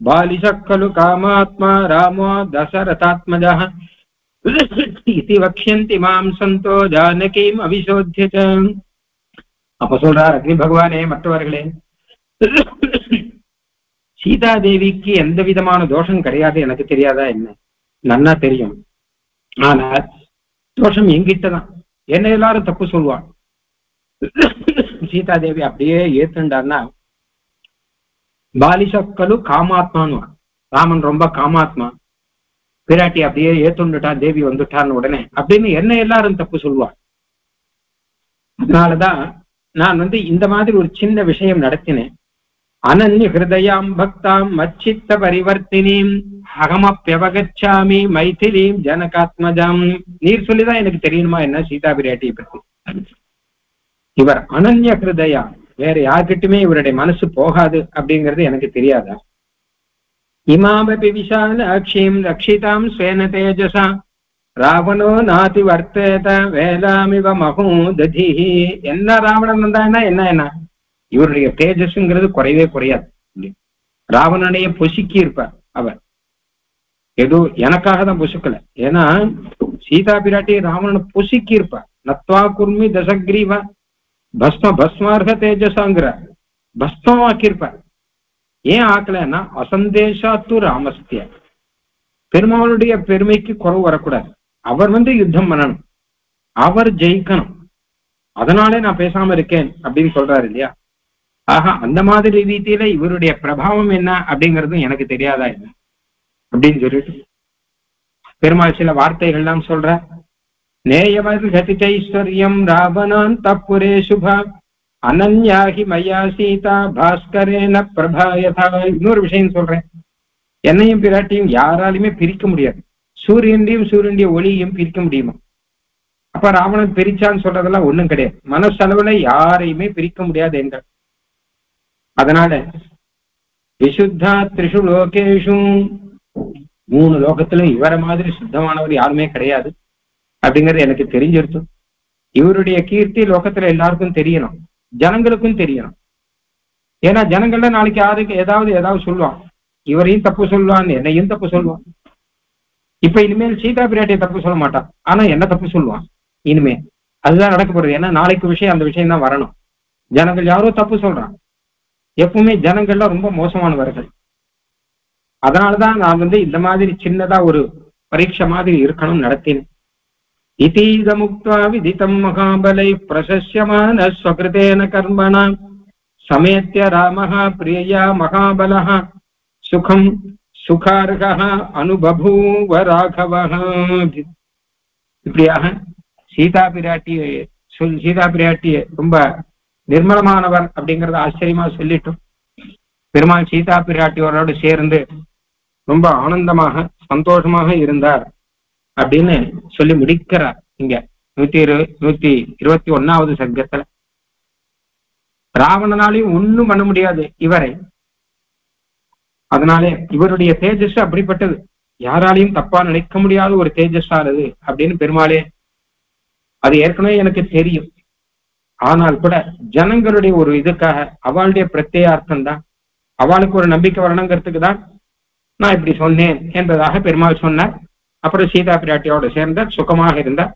பாலிசக்கலு காமாத்மா ராமோ தசரதாத்மஜः இதி வக்ஷ்யந்தி மாம் சந்தோ ஜானகீம் அவிசோத்யச. அப்ப சொல்றார் அக்னி பகவானே, மற்றவர்களே, சீதாதேவிக்கு எந்த விதமான தோஷம் கிடையாது, எனக்கு தெரியாதா என்ன? நன்னா தெரியும். ஆனால் தோஷம் எங்கிட்டதான். என்ன எல்லாரும் தப்பு சொல்லுவான். சீதாதேவி அப்படியே ஏத்துண்டார்னா பாலிசக்கலு காமாத்மான்னு, ராமன் ரொம்ப காமாத்மா, பிராட்டி அப்படியே ஏத்துண்டுட்டா, தேவி வந்துட்டான்னு உடனே அப்படின்னு என்ன எல்லாரும் தப்பு சொல்லுவான். அதனாலதான் நான் இந்த மாதிரி ஒரு சின்ன விஷயம் நடத்தினேன். அனன்ய ஹிருதயாம் பக்தாம் மச்சித்த பரிவர்த்தினீம் அகமப்யவகச்சாமி மைதிலீம் ஜனகாத்மஜாம். நீர் சொல்லிதான் எனக்கு தெரியணுமா என்ன சீதா பிராட்டியை பற்றி? இவர் அனன்ய ஹிருதயா, வேற யார்கிட்டுமே இவருடைய மனசு போகாது அப்படிங்கிறது எனக்கு தெரியாதா? இமாமபி விஷாலாட்சிம் ரக்ஷிதாம் ஸ்வேன தேஜசா ராவணோ நாதி வர்த்தேத வேலாமிவ மகூததி. என்ன ராவணன் வந்தான்னா என்ன இவருடைய தேஜஸ்ங்கிறது குறையவே குறையாது. ராவணனையே பொசுக்கி இருப்பார் அவர். ஏதோ எனக்காக தான் பொசுக்கல, ஏன்னா சீதா பிராட்டி ராவணனை பொசுக்கி இருப்பார். நத்வா குர்மி தசக்ரீவ பஸ்ம பஸ்மார்க தேஜசாங்கிற பஸ்மமாக்கியிருப்பார். ஏன் ஆக்கலன்னா அசந்தேஷாத்து ராமஸ்திய, பெருமாளுடைய பெருமைக்கு குறவு வரக்கூடாது. அவர் யுத்தம் பண்ணணும், அவர் ஜெயிக்கணும், அதனாலே நான் பேசாம இருக்கேன் அப்படின்னு சொல்றாரு இல்லையா? ஆக அந்த மாதிரி ரீதியில இவருடைய பிரபாவம் என்ன அப்படிங்கிறதும் எனக்கு தெரியாதா என்ன அப்படின்னு சொல்லிட்டு பெருமாள் சில வார்த்தைகள்லாம் சொல்ற. நேயவர் கதிச்சைஸ்வர்யம் ராவணான் தப்புரே சுபா அனன்யாகி மயா சீதா பாஸ்கரேன பிரபாயதா. இன்னொரு விஷயம் சொல்றேன், என்னையும் பிராட்டியும் யாராலுமே பிரிக்க முடியாது. சூரியனுடைய ஒளியையும் பிரிக்க முடியுமா? அப்ப ராவணன் பிரிச்சான்னு சொல்றதெல்லாம் ஒண்ணும் கிடையாது. மனசளவுல யாரையுமே பிரிக்க முடியாது என்ற. அதனால விசுத்தா த்ரிஷு லோகேஷு, 3 லோகத்திலும் இவரை மாதிரி சுத்தமானவர் யாருமே கிடையாது அப்படிங்கிறது எனக்கு தெரிஞ்சிருச்சு. இவருடைய கீர்த்தி லோகத்துல எல்லாருக்கும் தெரியணும், ஜனங்களுக்கும் தெரியணும். ஏன்னா ஜனங்கள்ல நாளைக்கு யாருக்கு ஏதாவது சொல்லுவான், இவரையும் தப்பு சொல்லுவான், என்னையும் தப்பு சொல்லுவான். இப்ப இனிமேல் சீதா பிராட்டியை தப்பு சொல்ல மாட்டான், ஆனா என்ன தப்பு சொல்லுவான் இனிமே. அதுதான் நடக்கப்படுது. ஏன்னா நாளைக்கு விஷயம் அந்த விஷயம் தான் வரணும். ஜனங்கள் யாரோ தப்பு சொல்றான். எப்பவுமே ஜனங்கள்ல ரொம்ப மோசமானவர்கள். அதனாலதான் நான் இந்த மாதிரி சின்னதா ஒரு பரீட்சை மாதிரி இருக்கணும் நடத்தினேன். இதீத முக்த்வா விதிதம் மகாபலை பிரசஸ்யமான ஸ்வகிருதேன கர்மணா சமேத்ய ராமஹ பிரியா மகாபலஹ சுகம் சுகார்ஹ அனுபபூவ ராகவஹ. இப்படியாக சீதா பிராட்டிய ரொம்ப நிர்மலமானவர் அப்படிங்கறத ஆச்சரியமா சொல்லிட்டோம். பெருமாள் சீதா பிராட்டியோரோடு சேர்ந்து ரொம்ப ஆனந்தமாக சந்தோஷமாக இருந்தார் அப்படின்னு சொல்லி முடிக்கிறார் இங்க 121வது சர்க்கத்துல. ராவணனாலையும் ஒண்ணும் பண்ண முடியாது இவரை. அதனாலே இவருடைய தேஜஸ் அப்படிப்பட்டது, யாராலையும் தப்பா நினைக்க முடியாத ஒரு தேஜஸானது அப்படின்னு பெருமாளே. அது ஏற்கனவே எனக்கு தெரியும். ஆனால் கூட ஜனங்களுடைய ஒரு இதுக்காக, அவளுடைய பிரத்யேகார்த்தம் தான், அவளுக்கு ஒரு நம்பிக்கை வரணுங்கிறதுக்கு தான் நான் இப்படி சொன்னேன் என்பதாக பெருமாள் சொன்னார். அப்புறம் சீதா பிராட்டியோடு சேர்ந்தார், சுகமாக இருந்தார்.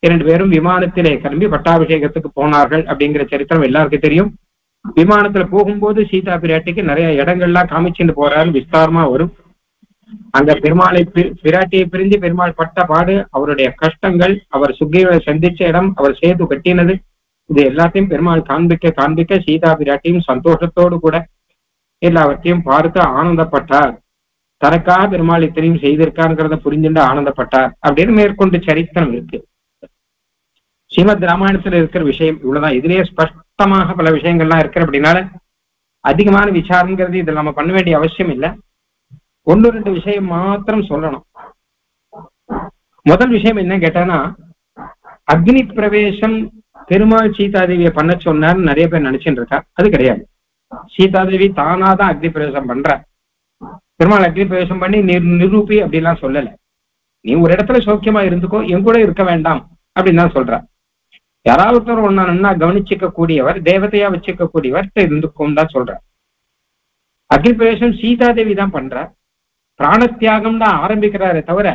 2 பேரும் விமானத்திலே கிளம்பி பட்டாபிஷேகத்துக்கு போனார்கள் அப்படிங்கிற சரித்திரம் எல்லாருக்கும் தெரியும். விமானத்துல போகும்போது சீதா பிராட்டிக்கு நிறைய இடங்கள்லாம் காமிச்சுட்டு போறாரு, விஸ்தாரமா வரும். அங்க பிராட்டியை பிரிஞ்சு பெருமாள் பட்ட பாடு, அவருடைய கஷ்டங்கள், அவர் சுக்ரீவனை சந்திச்ச இடம், அவர் சேது கட்டினது, இது எல்லாத்தையும் பெருமாள் காண்பிக்க சீதா பிராட்டியும் சந்தோஷத்தோடு கூட எல்லாவற்றையும் பார்த்து ஆனந்தப்பட்டார். தனக்காக பெருமாள் இத்தனையும் செய்திருக்காருங்கிறத புரிஞ்சுட்டு ஆனந்தப்பட்டார் அப்படின்னு மேற்கொண்டு சரித்திரம் இருக்கு. ஸ்ரீமத் ராமாயணத்துல இருக்கிற விஷயம் இவ்வளவுதான். இதுலயே ஸ்பஷ்டமாக பல விஷயங்கள்லாம் இருக்கிற அப்படின்னால அதிகமான விசாரங்கிறது இதில் நம்ம பண்ண வேண்டிய அவசியம் இல்லை. 1-2 விஷயம் மாத்திரம் சொல்லணும். முதல் விஷயம் என்ன கேட்டானா, அக்னி பிரவேசம் பெருமாள் சீதாதேவியை பண்ண சொன்னார் நிறைய பேர் நினைச்சுட்டு இருக்கா. அது கிடையாது. சீதாதேவி தானாதான் அக்னி பிரவேசம் பண்ற. பெருமாள் அக்னி பிரவேசம் பண்ணி நிரூபி அப்படிலாம் சொல்லல. நீ ஒரு இடத்துல சௌக்கியமா இருந்துக்கோ, என் கூட இருக்க வேண்டாம் அப்படின்னு தான் சொல்றார். யாராவது ஒருத்தர் ஒன்னா நன்னா கவனிச்சுக்க கூடியவர், தேவதையா வச்சுக்க கூடியவர் இருந்துக்கும் தான் சொல்றார். அக்னி பிரவேசம் சீதாதேவி தான் பண்றார். பிராணத்தியாகம் தான் ஆரம்பிக்கிறாரே தவிர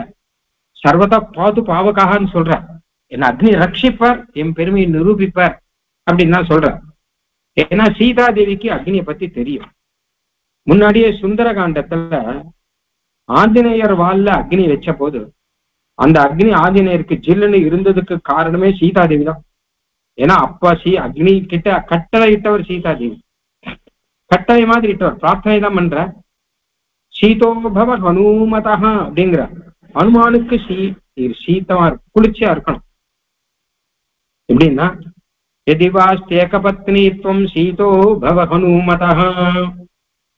சர்வதா பாது பாவகான்னு சொல்றார். என்ன அக்னி ரட்சிப்பார், என் பெருமையை நிரூபிப்பார் அப்படின்னு தான் சொல்றார். ஏன்னா சீதாதேவிக்கு அக்னியை பத்தி தெரியும். முன்னாடியே சுந்தரகாண்டத்துல ஆஞ்சநேயர் வால்ல அக்னி வச்ச போது அந்த அக்னி ஆஞ்சநேயருக்கு ஜில்லுன்னு இருந்ததுக்கு காரணமே சீதாதேவி தான். ஏன்னா அப்பா அக்னி கிட்ட கட்டளை இட்டவர் சீதாதேவி, கட்டளை மாதிரி இட்டவர், பிரார்த்தனை தான் பண்ற. சீதோபவ ஹனுமதா அப்படிங்கிற ஹனுமானுக்கு சீதமா குளிர்ச்சியா இருக்கணும். எப்படின்னா எதிவாஸ்தேக பத்னித்வம் சீதோ பவ ஹனுமதா,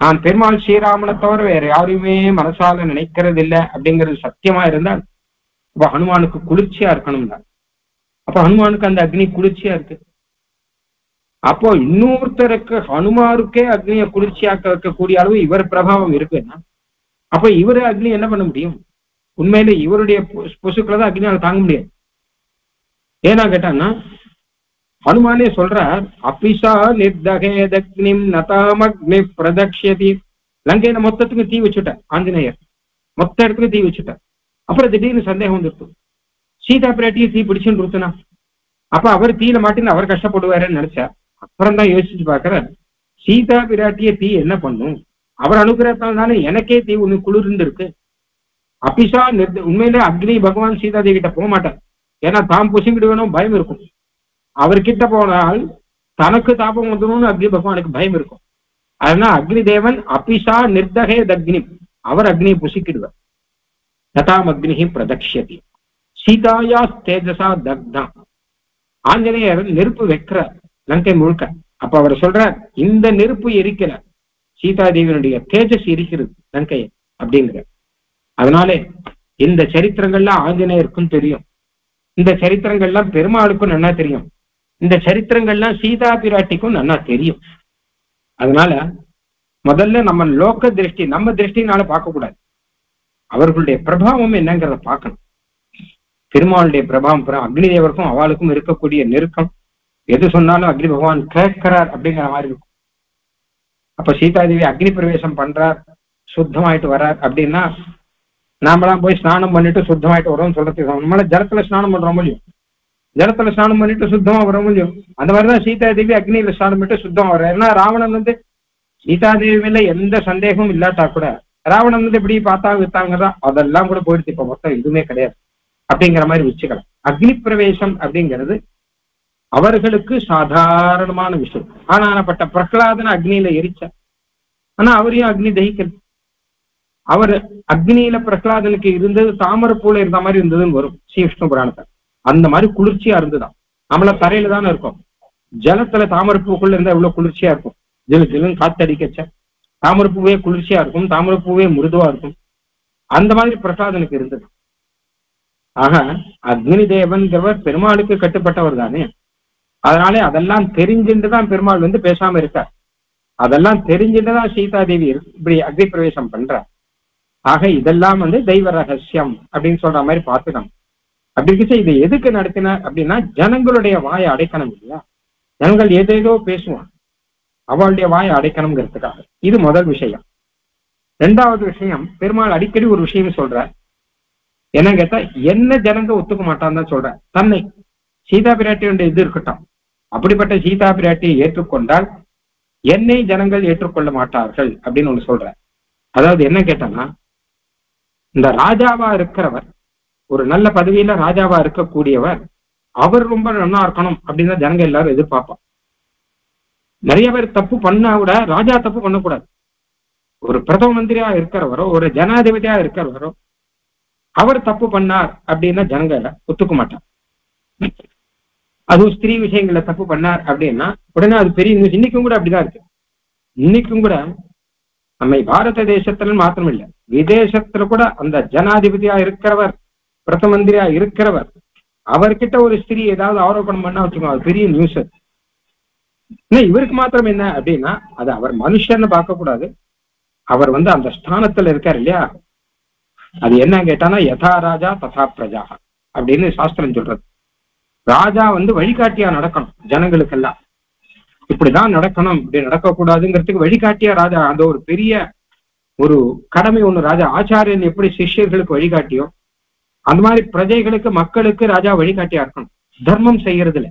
நான் பெருமாள் ஸ்ரீராமனை தவிர வேற யாரையுமே மனசால நினைக்கிறது இல்லை அப்படிங்கிறது சத்தியமா இருந்தால் அப்ப ஹனுமானுக்கு குளிர்ச்சியா இருக்கணும்னா, அப்ப ஹனுமானுக்கு அந்த அக்னி குளிர்ச்சியா இருக்கு. அப்போ இன்னொருத்தருக்கு ஹனுமாருக்கே அக்னியை குளிர்ச்சியாக்க வைக்கக்கூடிய அளவு இவர் பிரபாவம் இருக்குன்னா அப்ப இவரு அக்னி என்ன பண்ண முடியும்? உண்மையில இவருடைய பொசுக்களை தான் அக்னியால தாங்க முடியாது. ஏன்னா கேட்டான்னா ஹனுமானே சொல்றார், அபிஷா நிர்தகேதக்னிம் நதாமக்னி பிரதக்ஷதி. லங்கையில மொத்தத்துக்கு தீ வச்சுட்டார் ஆஞ்சநேயர், மொத்த இடத்துக்கு தீ வச்சுட்டார். அப்புறம் திடீர்னு சந்தேகம் வந்துருக்கு, சீதா பிராட்டியை தீ பிடிச்சுன்னு இருக்குனா அப்ப அவர் தீயில மாட்டின்னு அவர் கஷ்டப்படுவாருன்னு நினைச்சார். அப்புறம் தான் யோசிச்சு பாக்குற, சீதா பிராட்டிய தீ என்ன பண்ணும்? அவர் அனுகிரகத்தால் தானே எனக்கே தீ ஒண்ணு குளிர்ந்து இருக்கு. அபிஷா உண்மையிலே அக்னி பகவான் சீதா தேவி கிட்ட போக மாட்டார். ஏன்னா தாம் புசிங்கிடுவேணும் பயம் இருக்கும். அவர்கிட்ட போனால் தனக்கு தாபம் வந்துடும் அக்னி பகவானுக்கு பயம் இருக்கும். அதனால அக்னி தேவன் அபிஷா நிர்தகே தக்னி, அவர் அக்னியை புசிக்கிடுவார். ததாம் அக்னி பிரதக்ஷதி சீதாயா தேஜசா தக்தா. ஆஞ்சநேயர் நெருப்பு வைக்கிறார் லங்கை முழுக்க. அப்ப அவர் சொல்றார், இந்த நெருப்பு எரிக்கிற சீதாதேவியினுடைய தேஜஸ் இருக்கிறது லங்கையை அப்படிங்கிற. அதனாலே இந்த சரித்திரங்கள்லாம் ஆஞ்சநேயருக்கும் தெரியும், இந்த சரித்திரங்கள்லாம் பெருமாளுக்கும் நன்னா தெரியும், இந்த சரித்திரங்கள்லாம் சீதா பிராட்டிக்கும் நன்னா தெரியும். அதனால முதல்ல நம்ம லோக திருஷ்டி, நம்ம திருஷ்டினால பார்க்க கூடாது, அவர்களுடைய பிரபாவம் என்னங்கிறத பார்க்கணும். பெருமாளுடைய பிரபாவம் அக்னி தேவருக்கும் அவளுக்கும் இருக்கக்கூடிய நெருக்கம், எது சொன்னாலும் அக்னி பகவான் கேட்கிறார் அப்படிங்கிற மாதிரி இருக்கும். அப்ப சீதாதேவி அக்னி பிரவேசம் பண்றார், சுத்தமாயிட்டு வர்றார் அப்படின்னா நாமெல்லாம் போய் ஸ்நானம் பண்ணிட்டு சுத்தமாயிட்டு வரோம்னு சொல்றதுக்கு நம்மளால ஜலத்துல ஸ்நானம் பண்றோம் இல்லையும், ஜலத்துல ஸ்நானம் பண்ணிட்டு சுத்தமா வர முடியும். அந்த மாதிரிதான் சீதாதேவி அக்னியில ஸ்நானம் பண்ணிட்டு சுத்தமா வர்ற. ஏன்னா ராவணன் சீதாதேவி மேல எந்த சந்தேகமும் இல்லாட்டா கூட ராவணன் எப்படி பார்த்தா வித்தாங்கதா அதெல்லாம் கூட போயிடுச்சு. இப்ப மொத்தம் எதுவுமே கிடையாது அப்படிங்கிற மாதிரி வச்சுக்கலாம். அக்னி பிரவேசம் அப்படிங்கிறது அவர்களுக்கு சாதாரணமான விஷயம். ஆனாப்பட்ட பிரகலாதன அக்னியில எரிச்ச, ஆனா அவரையும் அக்னி தகிக்கல. அவர் அக்னியில பிரகலாதனுக்கு இருந்தது தாமரப்பூல இருந்த மாதிரி இருந்ததுன்னு வரும் ஸ்ரீ விஷ்ணு புராணத்தை. அந்த மாதிரி குளிர்ச்சியா இருந்துதான். நம்மள தரையில தானே இருக்கும், ஜலத்துல தாமரப்பூக்குள்ள இருந்தா எவ்வளவு குளிர்ச்சியா இருக்கும். ஜிலு ஜிலுன்னு காத்தடிக்கச்ச தாமரப்பூவே குளிர்ச்சியா இருக்கும், தாமரப்பூவே மிருதுவா இருக்கும். அந்த மாதிரி பிரகலாதனுக்கு இருந்தது. ஆக அக்னி தேவன்கிறவர் பெருமாளுக்கு கட்டுப்பட்டவர் தானே. அதனாலே அதெல்லாம் தெரிஞ்சுட்டுதான் பெருமாள் பேசாம இருக்கார். அதெல்லாம் தெரிஞ்சுட்டுதான் சீதாதேவி இப்படி அக்னி பிரவேசம் பண்றார். ஆக இதெல்லாம் தெய்வ ரகசியம் அப்படின்னு சொல்ற மாதிரி பார்த்துக்கணும். அப்படி இருந்துச்சு இதை எதுக்கு நடத்தினார் அப்படின்னா ஜனங்களுடைய வாயை அடைக்கணும் இல்லையா. ஜனங்கள் ஏதேதோ பேசுவான், அவளுடைய வாயை அடைக்கணுங்கிறதுக்காக. இது முதல் விஷயம். ரெண்டாவது விஷயம், பெருமாள் அடிக்கடி ஒரு விஷயம் சொல்ற, என்ன கேட்டா என்ன ஜனங்க ஒத்துக்க மாட்டான்னு தான் சொல்ற. தன்னை சீதா பிராட்டியுடைய இது இருக்கட்டும், அப்படிப்பட்ட சீதா பிராட்டியை ஏற்றுக்கொண்டால் என்னை ஜனங்கள் ஏற்றுக்கொள்ள மாட்டார்கள் அப்படின்னு ஒண்ணு சொல்ற. அதாவது என்ன கேட்டான்னா, இந்த ராஜாவா இருக்கிறவர், ஒரு நல்ல பதவியில ராஜாவா இருக்கக்கூடியவர், அவர் ரொம்ப நல்லா இருக்கணும் அப்படின்னு தான் ஜனங்க எல்லாரும் எதிர்பார்ப்பான். நிறைய பேர் தப்பு பண்ணா கூட ராஜா தப்பு பண்ணக்கூடாது. ஒரு பிரதம மந்திரியா இருக்கிறவரோ ஒரு ஜனாதிபதியா இருக்கிறவரோ அவர் தப்பு பண்ணார் அப்படின்னா ஜனங்க ஒத்துக்க மாட்டார். அதுவும் ஸ்திரீ விஷயங்கள்ல தப்பு பண்ணார் அப்படின்னா உடனே அது பெரிய நியூஸ். இன்னைக்கும் கூட அப்படிதான் இருக்கு. இன்னைக்கும் கூட நம்ம பாரத தேசத்துல மாத்திரம் இல்லை, விதேசத்துல கூட அந்த ஜனாதிபதியா இருக்கிறவர், பிரதம மந்திரியா இருக்கிறவர், அவர்கிட்ட ஒரு ஸ்திரீ ஏதாவது ஆரோபணம் பண்ணா வச்சுக்கோங்க, அது பெரிய நியூஸ். இவருக்கு மாத்திரம் என்ன அப்படின்னா அது அவர் மனுஷன்னு பார்க்க கூடாது, அவர் அந்த ஸ்தானத்துல இருக்காரு இல்லையா. அது என்ன கேட்டானா யதா ராஜா ததா பிரஜா அப்படின்னு சாஸ்திரம் சொல்றது. ராஜா வந்து வழிகாட்டியா நடக்கணும் ஜனங்களுக்கெல்லாம். இப்படிதான் நடக்கணும், இப்படி நடக்கக்கூடாதுங்கிறதுக்கு வழிகாட்டியா ராஜா, அந்த ஒரு பெரிய ஒரு கடமை ஒண்ணு ராஜா. ஆச்சாரியன் எப்படி சிஷ்யர்களுக்கு வழிகாட்டியோ அந்த மாதிரி பிரஜைகளுக்கு மக்களுக்கு ராஜா வழிகாட்டியா இருக்கணும். தர்மம் செய்யறதுல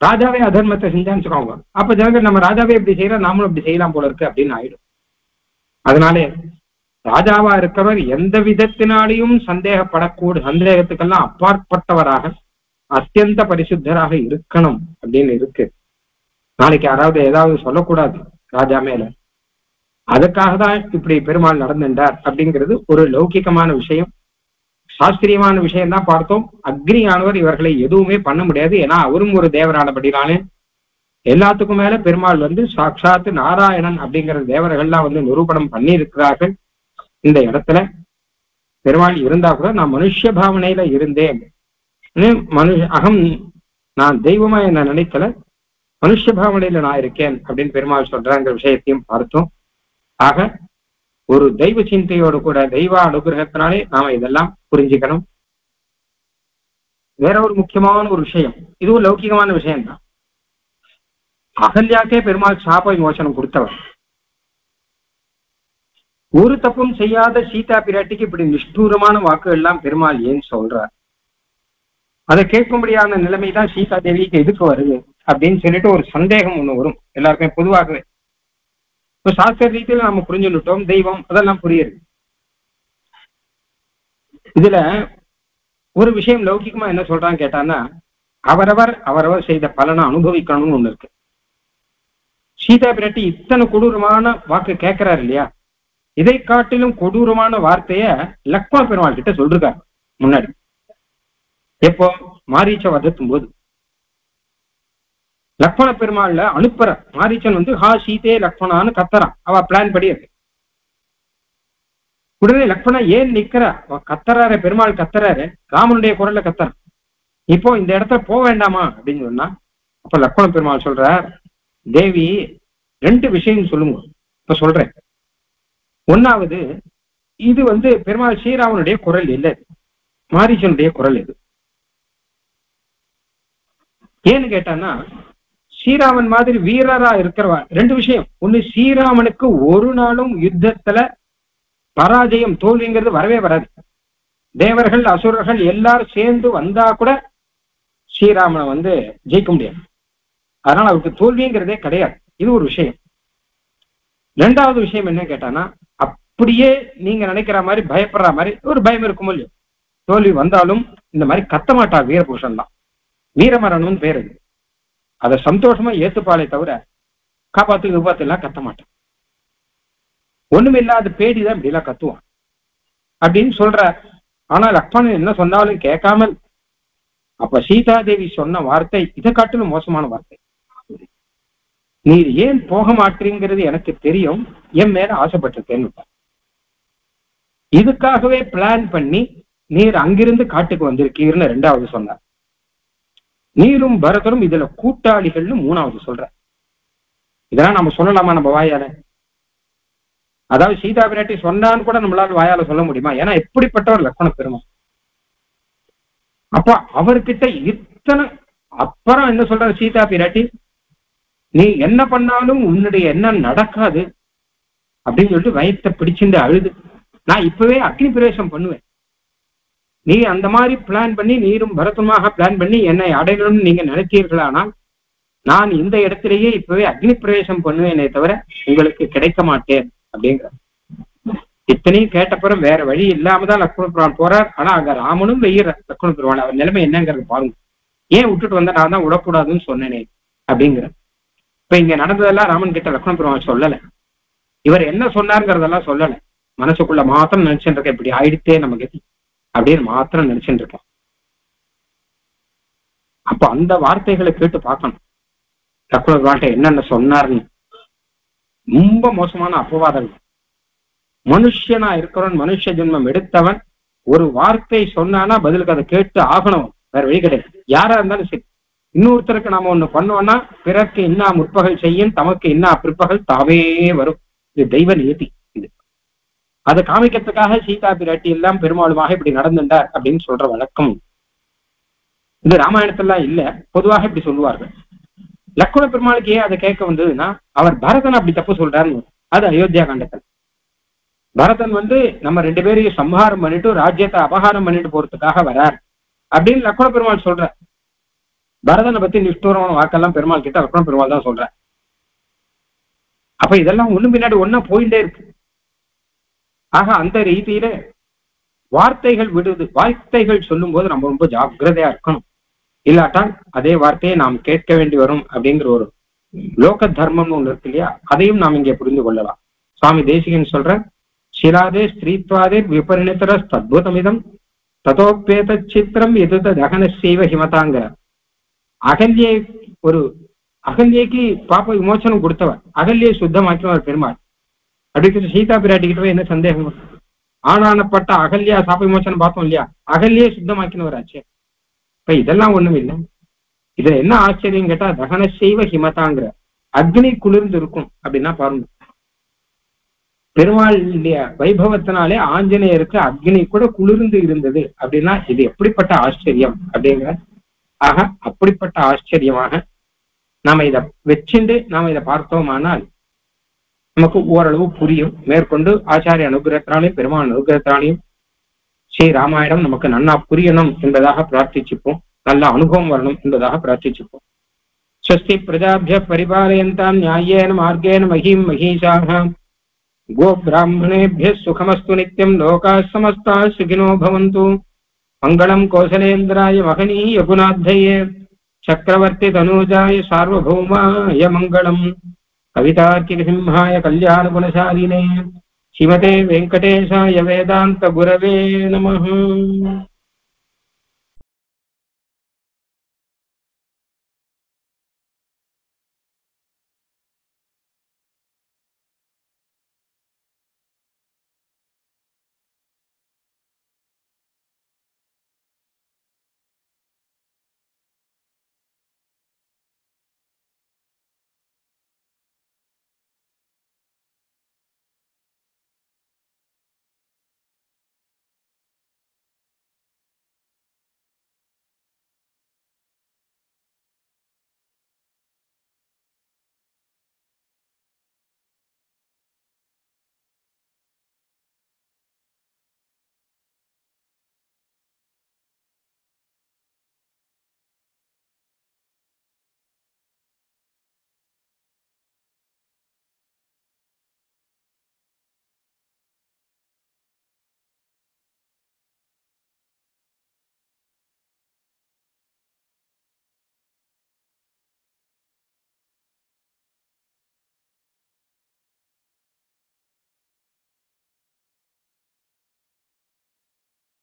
ராஜாவே அதர்மத்தை செஞ்சான்னு வச்சுக்கோங்க, அப்ப ஜனங்கள் நம்ம ராஜாவே இப்படி செய்யறோம், நாமளும் இப்படி செய்யலாம் போல இருக்கு அப்படின்னு ஆயிடும். அதனாலே ராஜாவா இருக்கிறவர் எந்த விதத்தினாலையும் சந்தேகத்துக்கெல்லாம் அப்பாற்பட்டவராக அத்தியந்த பரிசுத்தராக இருக்கணும் அப்படின்னு இருக்கு. நாளைக்கு யாராவது ஏதாவது சொல்லக்கூடாது ராஜா மேல, அதுக்காக தான் இப்படி பெருமாள் நடந்துட்டார் அப்படிங்கிறது ஒரு லௌகிகமான விஷயம். சாஸ்திரியமான விஷயம் தான் பார்த்தோம். அக்னியானவர் இவர்களை எதுவுமே பண்ண முடியாது, ஏன்னா அவரும் ஒரு தேவரானபடினாலே. எல்லாத்துக்கும் மேல பெருமாள் வந்து சாட்சாத்து நாராயணன் அப்படிங்கிற தேவர்கள்லாம் வந்து நிரூபணம் பண்ணி இருக்கிறார்கள். இந்த இடத்துல பெருமாள் இருந்தா கூட நான் மனுஷ பாவனையில இருந்தேன், நான் தெய்வமா என்ன நினைக்கல, மனுஷ பாவனையில நான் இருக்கேன் அப்படின்னு பெருமாள் சொல்றாங்கிற விஷயத்தையும் பார்த்தோம். ஆக ஒரு தெய்வ சிந்தையோடு கூட தெய்வ அனுகிரகத்தினாலே நாம இதெல்லாம் புரிஞ்சுக்கணும். வேற ஒரு முக்கியமான ஒரு விஷயம், இதுவும் லௌகிகமான விஷயம்தான். அகல்யாக்கே பெருமாள் சாப விமோசனம் கொடுத்தவர். ஒரு தப்பும் செய்யாத சீதா பிராட்டிக்கு இப்படி நிஷ்டூரமான வாக்குகள் எல்லாம் பெருமாள் ஏன் சொல்றார்? அதை கேட்கும்படியான நிலைமைதான் சீதா தேவிக்கு எதுக்கு வருது அப்படின்னு சொல்லிட்டு ஒரு சந்தேகம் ஒண்ணு வரும் எல்லாருக்குமே பொதுவாகவே. இப்ப சாஸ்திர ரீதியில நம்ம புரிஞ்சுட்டோம், தெய்வம் அதெல்லாம் புரியுது. இதுல ஒரு விஷயம் லௌகிகமா என்ன சொல்றான்னு கேட்டான்னா, அவரவர் செய்த பலனை அனுபவிக்கணும்னு ஒண்ணு இருக்கு. சீதா பிராட்டி இத்தனை கொடூரமான வாக்கு கேட்கிறாரு இல்லையா, இதை காட்டிலும் கொடூரமான வார்த்தைய லக்ஷ்மண பெருமாள் கிட்ட சொல்றாரு முன்னாடி. எப்போ மாரீச்ச வதத்தும் போது லக்ஷ்மண பெருமாள்ல அனுப்புற மாரீச்சன் வந்து ஹா சீதே லக்ஷ்மணான்னு கத்துறான். அவ பிளான் படி இருக்கு. உடனே லக்ஷ்மணன் ஏன் நிக்கிறா, கத்துறாரு பெருமாள் கத்துறாரு, ராமனுடைய குரல்ல கத்துறான். இப்போ இந்த இடத்துல போக வேண்டாமா அப்படின்னு சொன்னா, அப்ப லக்ஷ்மண பெருமாள் சொல்றார், தேவி ரெண்டு விஷயம் சொல்லுங்க, இப்ப சொல்றேன். ஒன்னாவது, இது வந்து பெருமாள் ஸ்ரீராமனுடைய குரல் இல்லை, மாரீச்சனுடைய குரல் இது. ஏன்னு கேட்டான்னா, ஸ்ரீராமன் மாதிரி வீரரா இருக்கிறவா ரெண்டு விஷயம். ஒண்ணு, ஸ்ரீராமனுக்கு ஒரு நாளும் யுத்தத்துல பராஜயம் தோல்விங்கிறது வரவே வராது. தேவர்கள் அசுரர்கள் எல்லாரும் சேர்ந்து வந்தா கூட ஸ்ரீராமனை வந்து ஜெயிக்க முடியாது. அதனால அவருக்கு தோல்விங்கிறதே கிடையாது. இது ஒரு விஷயம். ரெண்டாவது விஷயம் என்ன கேட்டானா, அப்படியே நீங்க நினைக்கிற மாதிரி பயப்படுற மாதிரி ஒரு பயம் இருக்கும் இல்லையோ, தோல்வி வந்தாலும் இந்த மாதிரி கத்த மாட்டா வீரபுருஷன் தான். வீரமரணம்னு பேரு. அதை சந்தோஷமா ஏத்துப்பாலே தவிர காப்பாத்து எல்லாம் கத்த மாட்டான். ஒண்ணுமில்லாத பேடிதான் இப்படி எல்லாம் கத்துவான் அப்படின்னு சொல்ற. ஆனா லக்ஷ்மணன் என்ன சொன்னாலும் கேட்காமல், அப்ப சீதா தேவி சொன்ன வார்த்தை இதை காட்டிலும் மோசமான வார்த்தை. நீர் ஏன் போக மாட்டீங்கிறது எனக்கு தெரியும், என் மேல ஆசைப்பட்டிருக்கேன்னு. இதுக்காகவே பிளான் பண்ணி நீர் அங்கிருந்து காட்டுக்கு வந்திருக்கீர்னு ரெண்டாவது சொன்னார். நீரும் பரதரும் இதுல கூட்டாளிகள்னு மூணாவது சொல்ற. இதெல்லாம் நம்ம சொல்லலாமா நம்ம வாயால? அதாவது சீதா பிராட்டி சொன்னான்னு கூட நம்மளால வாயால சொல்ல முடியுமா? ஏன்னா எப்படிப்பட்டவர் லக்ஷ்மண பெருமாள். அப்ப அவர்கிட்ட இத்தனை அப்புறம் என்ன சொல்ற சீதா பிராட்டி, நீ என்ன பண்ணாலும் உன்னுடைய எண்ணம் நடக்காது அப்படின்னு சொல்லிட்டு வயத்தை பிடிச்சிட்டு அழுது, நான் இப்பவே அக்னி பிரவேசம் பண்ணுவேன், நீ அந்த மாதிரி பிளான் பண்ணி நீரும் பரதமாக பிளான் பண்ணி என்னை அடையணும்னு நீங்க நினைத்தீர்களானால் நான் இந்த இடத்திலேயே இப்பவே அக்னி பிரவேசம் பண்ணுவேனே தவிர உங்களுக்கு கிடைக்க மாட்டேன் அப்படிங்கிற. இத்தனையும் கேட்டப்புறம் வேற வழி இல்லாமதான் லக்ஷ்மண பெருமாள் போறார். ஆனா அங்க ராமனும் வெய்யற லக்ஷ்மண பெருமாள். அவர் நிலைமை என்னங்கிறது பாருங்க. ஏன் விட்டுட்டு வந்தா, நான் தான் விடக்கூடாதுன்னு சொன்னேனே அப்படிங்கிற. இப்ப இங்க நடந்ததெல்லாம் ராமன் கிட்ட லக்ஷ்மண பெருமாள் சொல்லல, இவர் என்ன சொன்னாருங்கிறதெல்லாம் சொல்லல. மனசுக்குள்ள மாத்திரம் நினைச்சுட்டு இருக்க, இப்படி ஆயிடுத்தே நம்ம கதி அப்படின்னு மாத்திரம் நினைச்சுட்டு இருக்கேன். அப்ப அந்த வார்த்தைகளை கேட்டு பார்க்கணும் லக்ஷ்மண பெருமாள்கிட்ட என்னென்ன சொன்னார்னு. ரொம்ப மோசமான அப்பவாதங்கள். மனுஷனா இருக்கிறவன், மனுஷ ஜென்மம் எடுத்தவன் ஒரு வார்த்தை சொன்னானா பதிலுக்கு அதை கேட்டு ஆகணும், வேற வழி கிடையாது. யாரா இருந்தாலும் சரி. இன்னொருத்தருக்கு நாம ஒண்ணு பண்ணோம்னா, பிறர்க்கு இன்னா முற்பகல் செய்யும் தமக்கு இன்னா பிற்பகல் தாவே வரும். இது தெய்வ நியதி. இது அதை காமிக்கிறதுக்காக சீதா பிராட்டி எல்லாம் பெருமாளுமாக இப்படி நடந்துட்டார் அப்படின்னு சொல்ற வழக்கம். இது ராமாயணத்தெல்லாம் இல்ல, பொதுவாக இப்படி சொல்லுவார்கள். லக்ஷ்மண பெருமாளுக்கு ஏன் அதை கேட்க வந்ததுன்னா, அவர் பரதன் அப்படி தப்பு சொல்றாருன்னு. அது அயோத்தியா காண்டத்தில் பரதன் நம்ம 2 பேரையும் சம்ஹாரம் பண்ணிட்டு ராஜ்யத்தை அபகாரம் பண்ணிட்டு போறதுக்காக வரார் அப்படின்னு லக்ஷ்மண பெருமாள் சொல்ற. பரதனை பத்தி நிஷ்டூரமான வாக்கெல்லாம் பெருமாள் கிட்ட லக்ஷ்மண பெருமாள் தான் சொல்ற. அப்ப இதெல்லாம் ஒண்ணு பின்னாடி ஒன்னா போயிட்டே இருக்கு. ஆக அந்த ரீதியில வார்த்தைகள் சொல்லும் போது நம்ம ரொம்ப ஜாக்கிரதையா இருக்கணும். இல்லாட்டால் அதே வார்த்தையை நாம் கேட்க வேண்டி வரும் அப்படிங்கிற ஒரு லோக தர்மம்னு ஒண்ணு இருக்கு இல்லையா, அதையும் நாம் இங்கே புரிந்து கொள்ளலாம். சுவாமி தேசிகன் சொல்ற, சிலாதே ஸ்திரீத்வாதே விபரிணிதர தத்புதமிதம் ததோப்பேத சித்திரம் எதுத தகன செய்வ ஹிமதாங்கிற. அகல்யைக்கு பாப்ப விமோசனம் கொடுத்தவர், அகல்யை சுத்தமாக்கினவர் பெருமாள். அப்படி சீதா பிராட்டிக்கிட்ட என்ன சந்தேகம்? ஆனானப்பட்ட அகல்யா சாப்ப விமோசனம் பார்த்தோம் இல்லையா, அகல்யே சுத்தமாக்கினவர் ஆச்சு. இப்ப இதெல்லாம் ஒண்ணும் இல்லை. இதுல என்ன ஆச்சரியம் கேட்டா, தகன செய்வ ஹிமதாங்கிற அக்னி குளிர்ந்து இருக்கும் அப்படின்னா பாருங்க. பெருமாளுடைய வைபவத்தினாலே ஆஞ்சநேயருக்கு அக்னி கூட குளிர்ந்து இருந்தது அப்படின்னா இது எப்படிப்பட்ட ஆச்சரியம் அப்படிங்கிற. ஆக அப்படிப்பட்ட ஆச்சரியமாக நாம இதை வச்சுண்டு நாம இதை பார்த்தோமானால் நமக்கு ஓரளவு புரியும். மேற்கொண்டு ஆச்சாரிய அனுகிரகத்தினாலையும் பெருமாள் அனுகிரகத்தினாலையும் ஸ்ரீ ராமாயணம் நமக்கு நன்னா புரியணும் என்பதாக பிரார்த்திச்சுப்போம். நல்ல அனுபவம் வரணும் என்பதாக பிரார்த்திச்சுப்போம். ஸ்வஸ்தி பிரஜாபிய பரிபாலயந்தாம் நியாயேன மார்கேன மஹீம் மஹீஷாஹ கோ பிராமணேபிய சுகமஸ்து நித்யம் லோகாः சமஸ்தாः சுகினோ பவந்து. மங்களம் கோசலேந்திராய மகனீய குணாத்யயே சக்கரவர்த்தி தனூஜாய சார்வபௌமாய மங்களம். கவிதார்க்கிக சிம்ஹாய கல்யாண குணசாலினே ஸ்ரீமதே வெங்கடேசாய வேதாந்த குரவே நமः.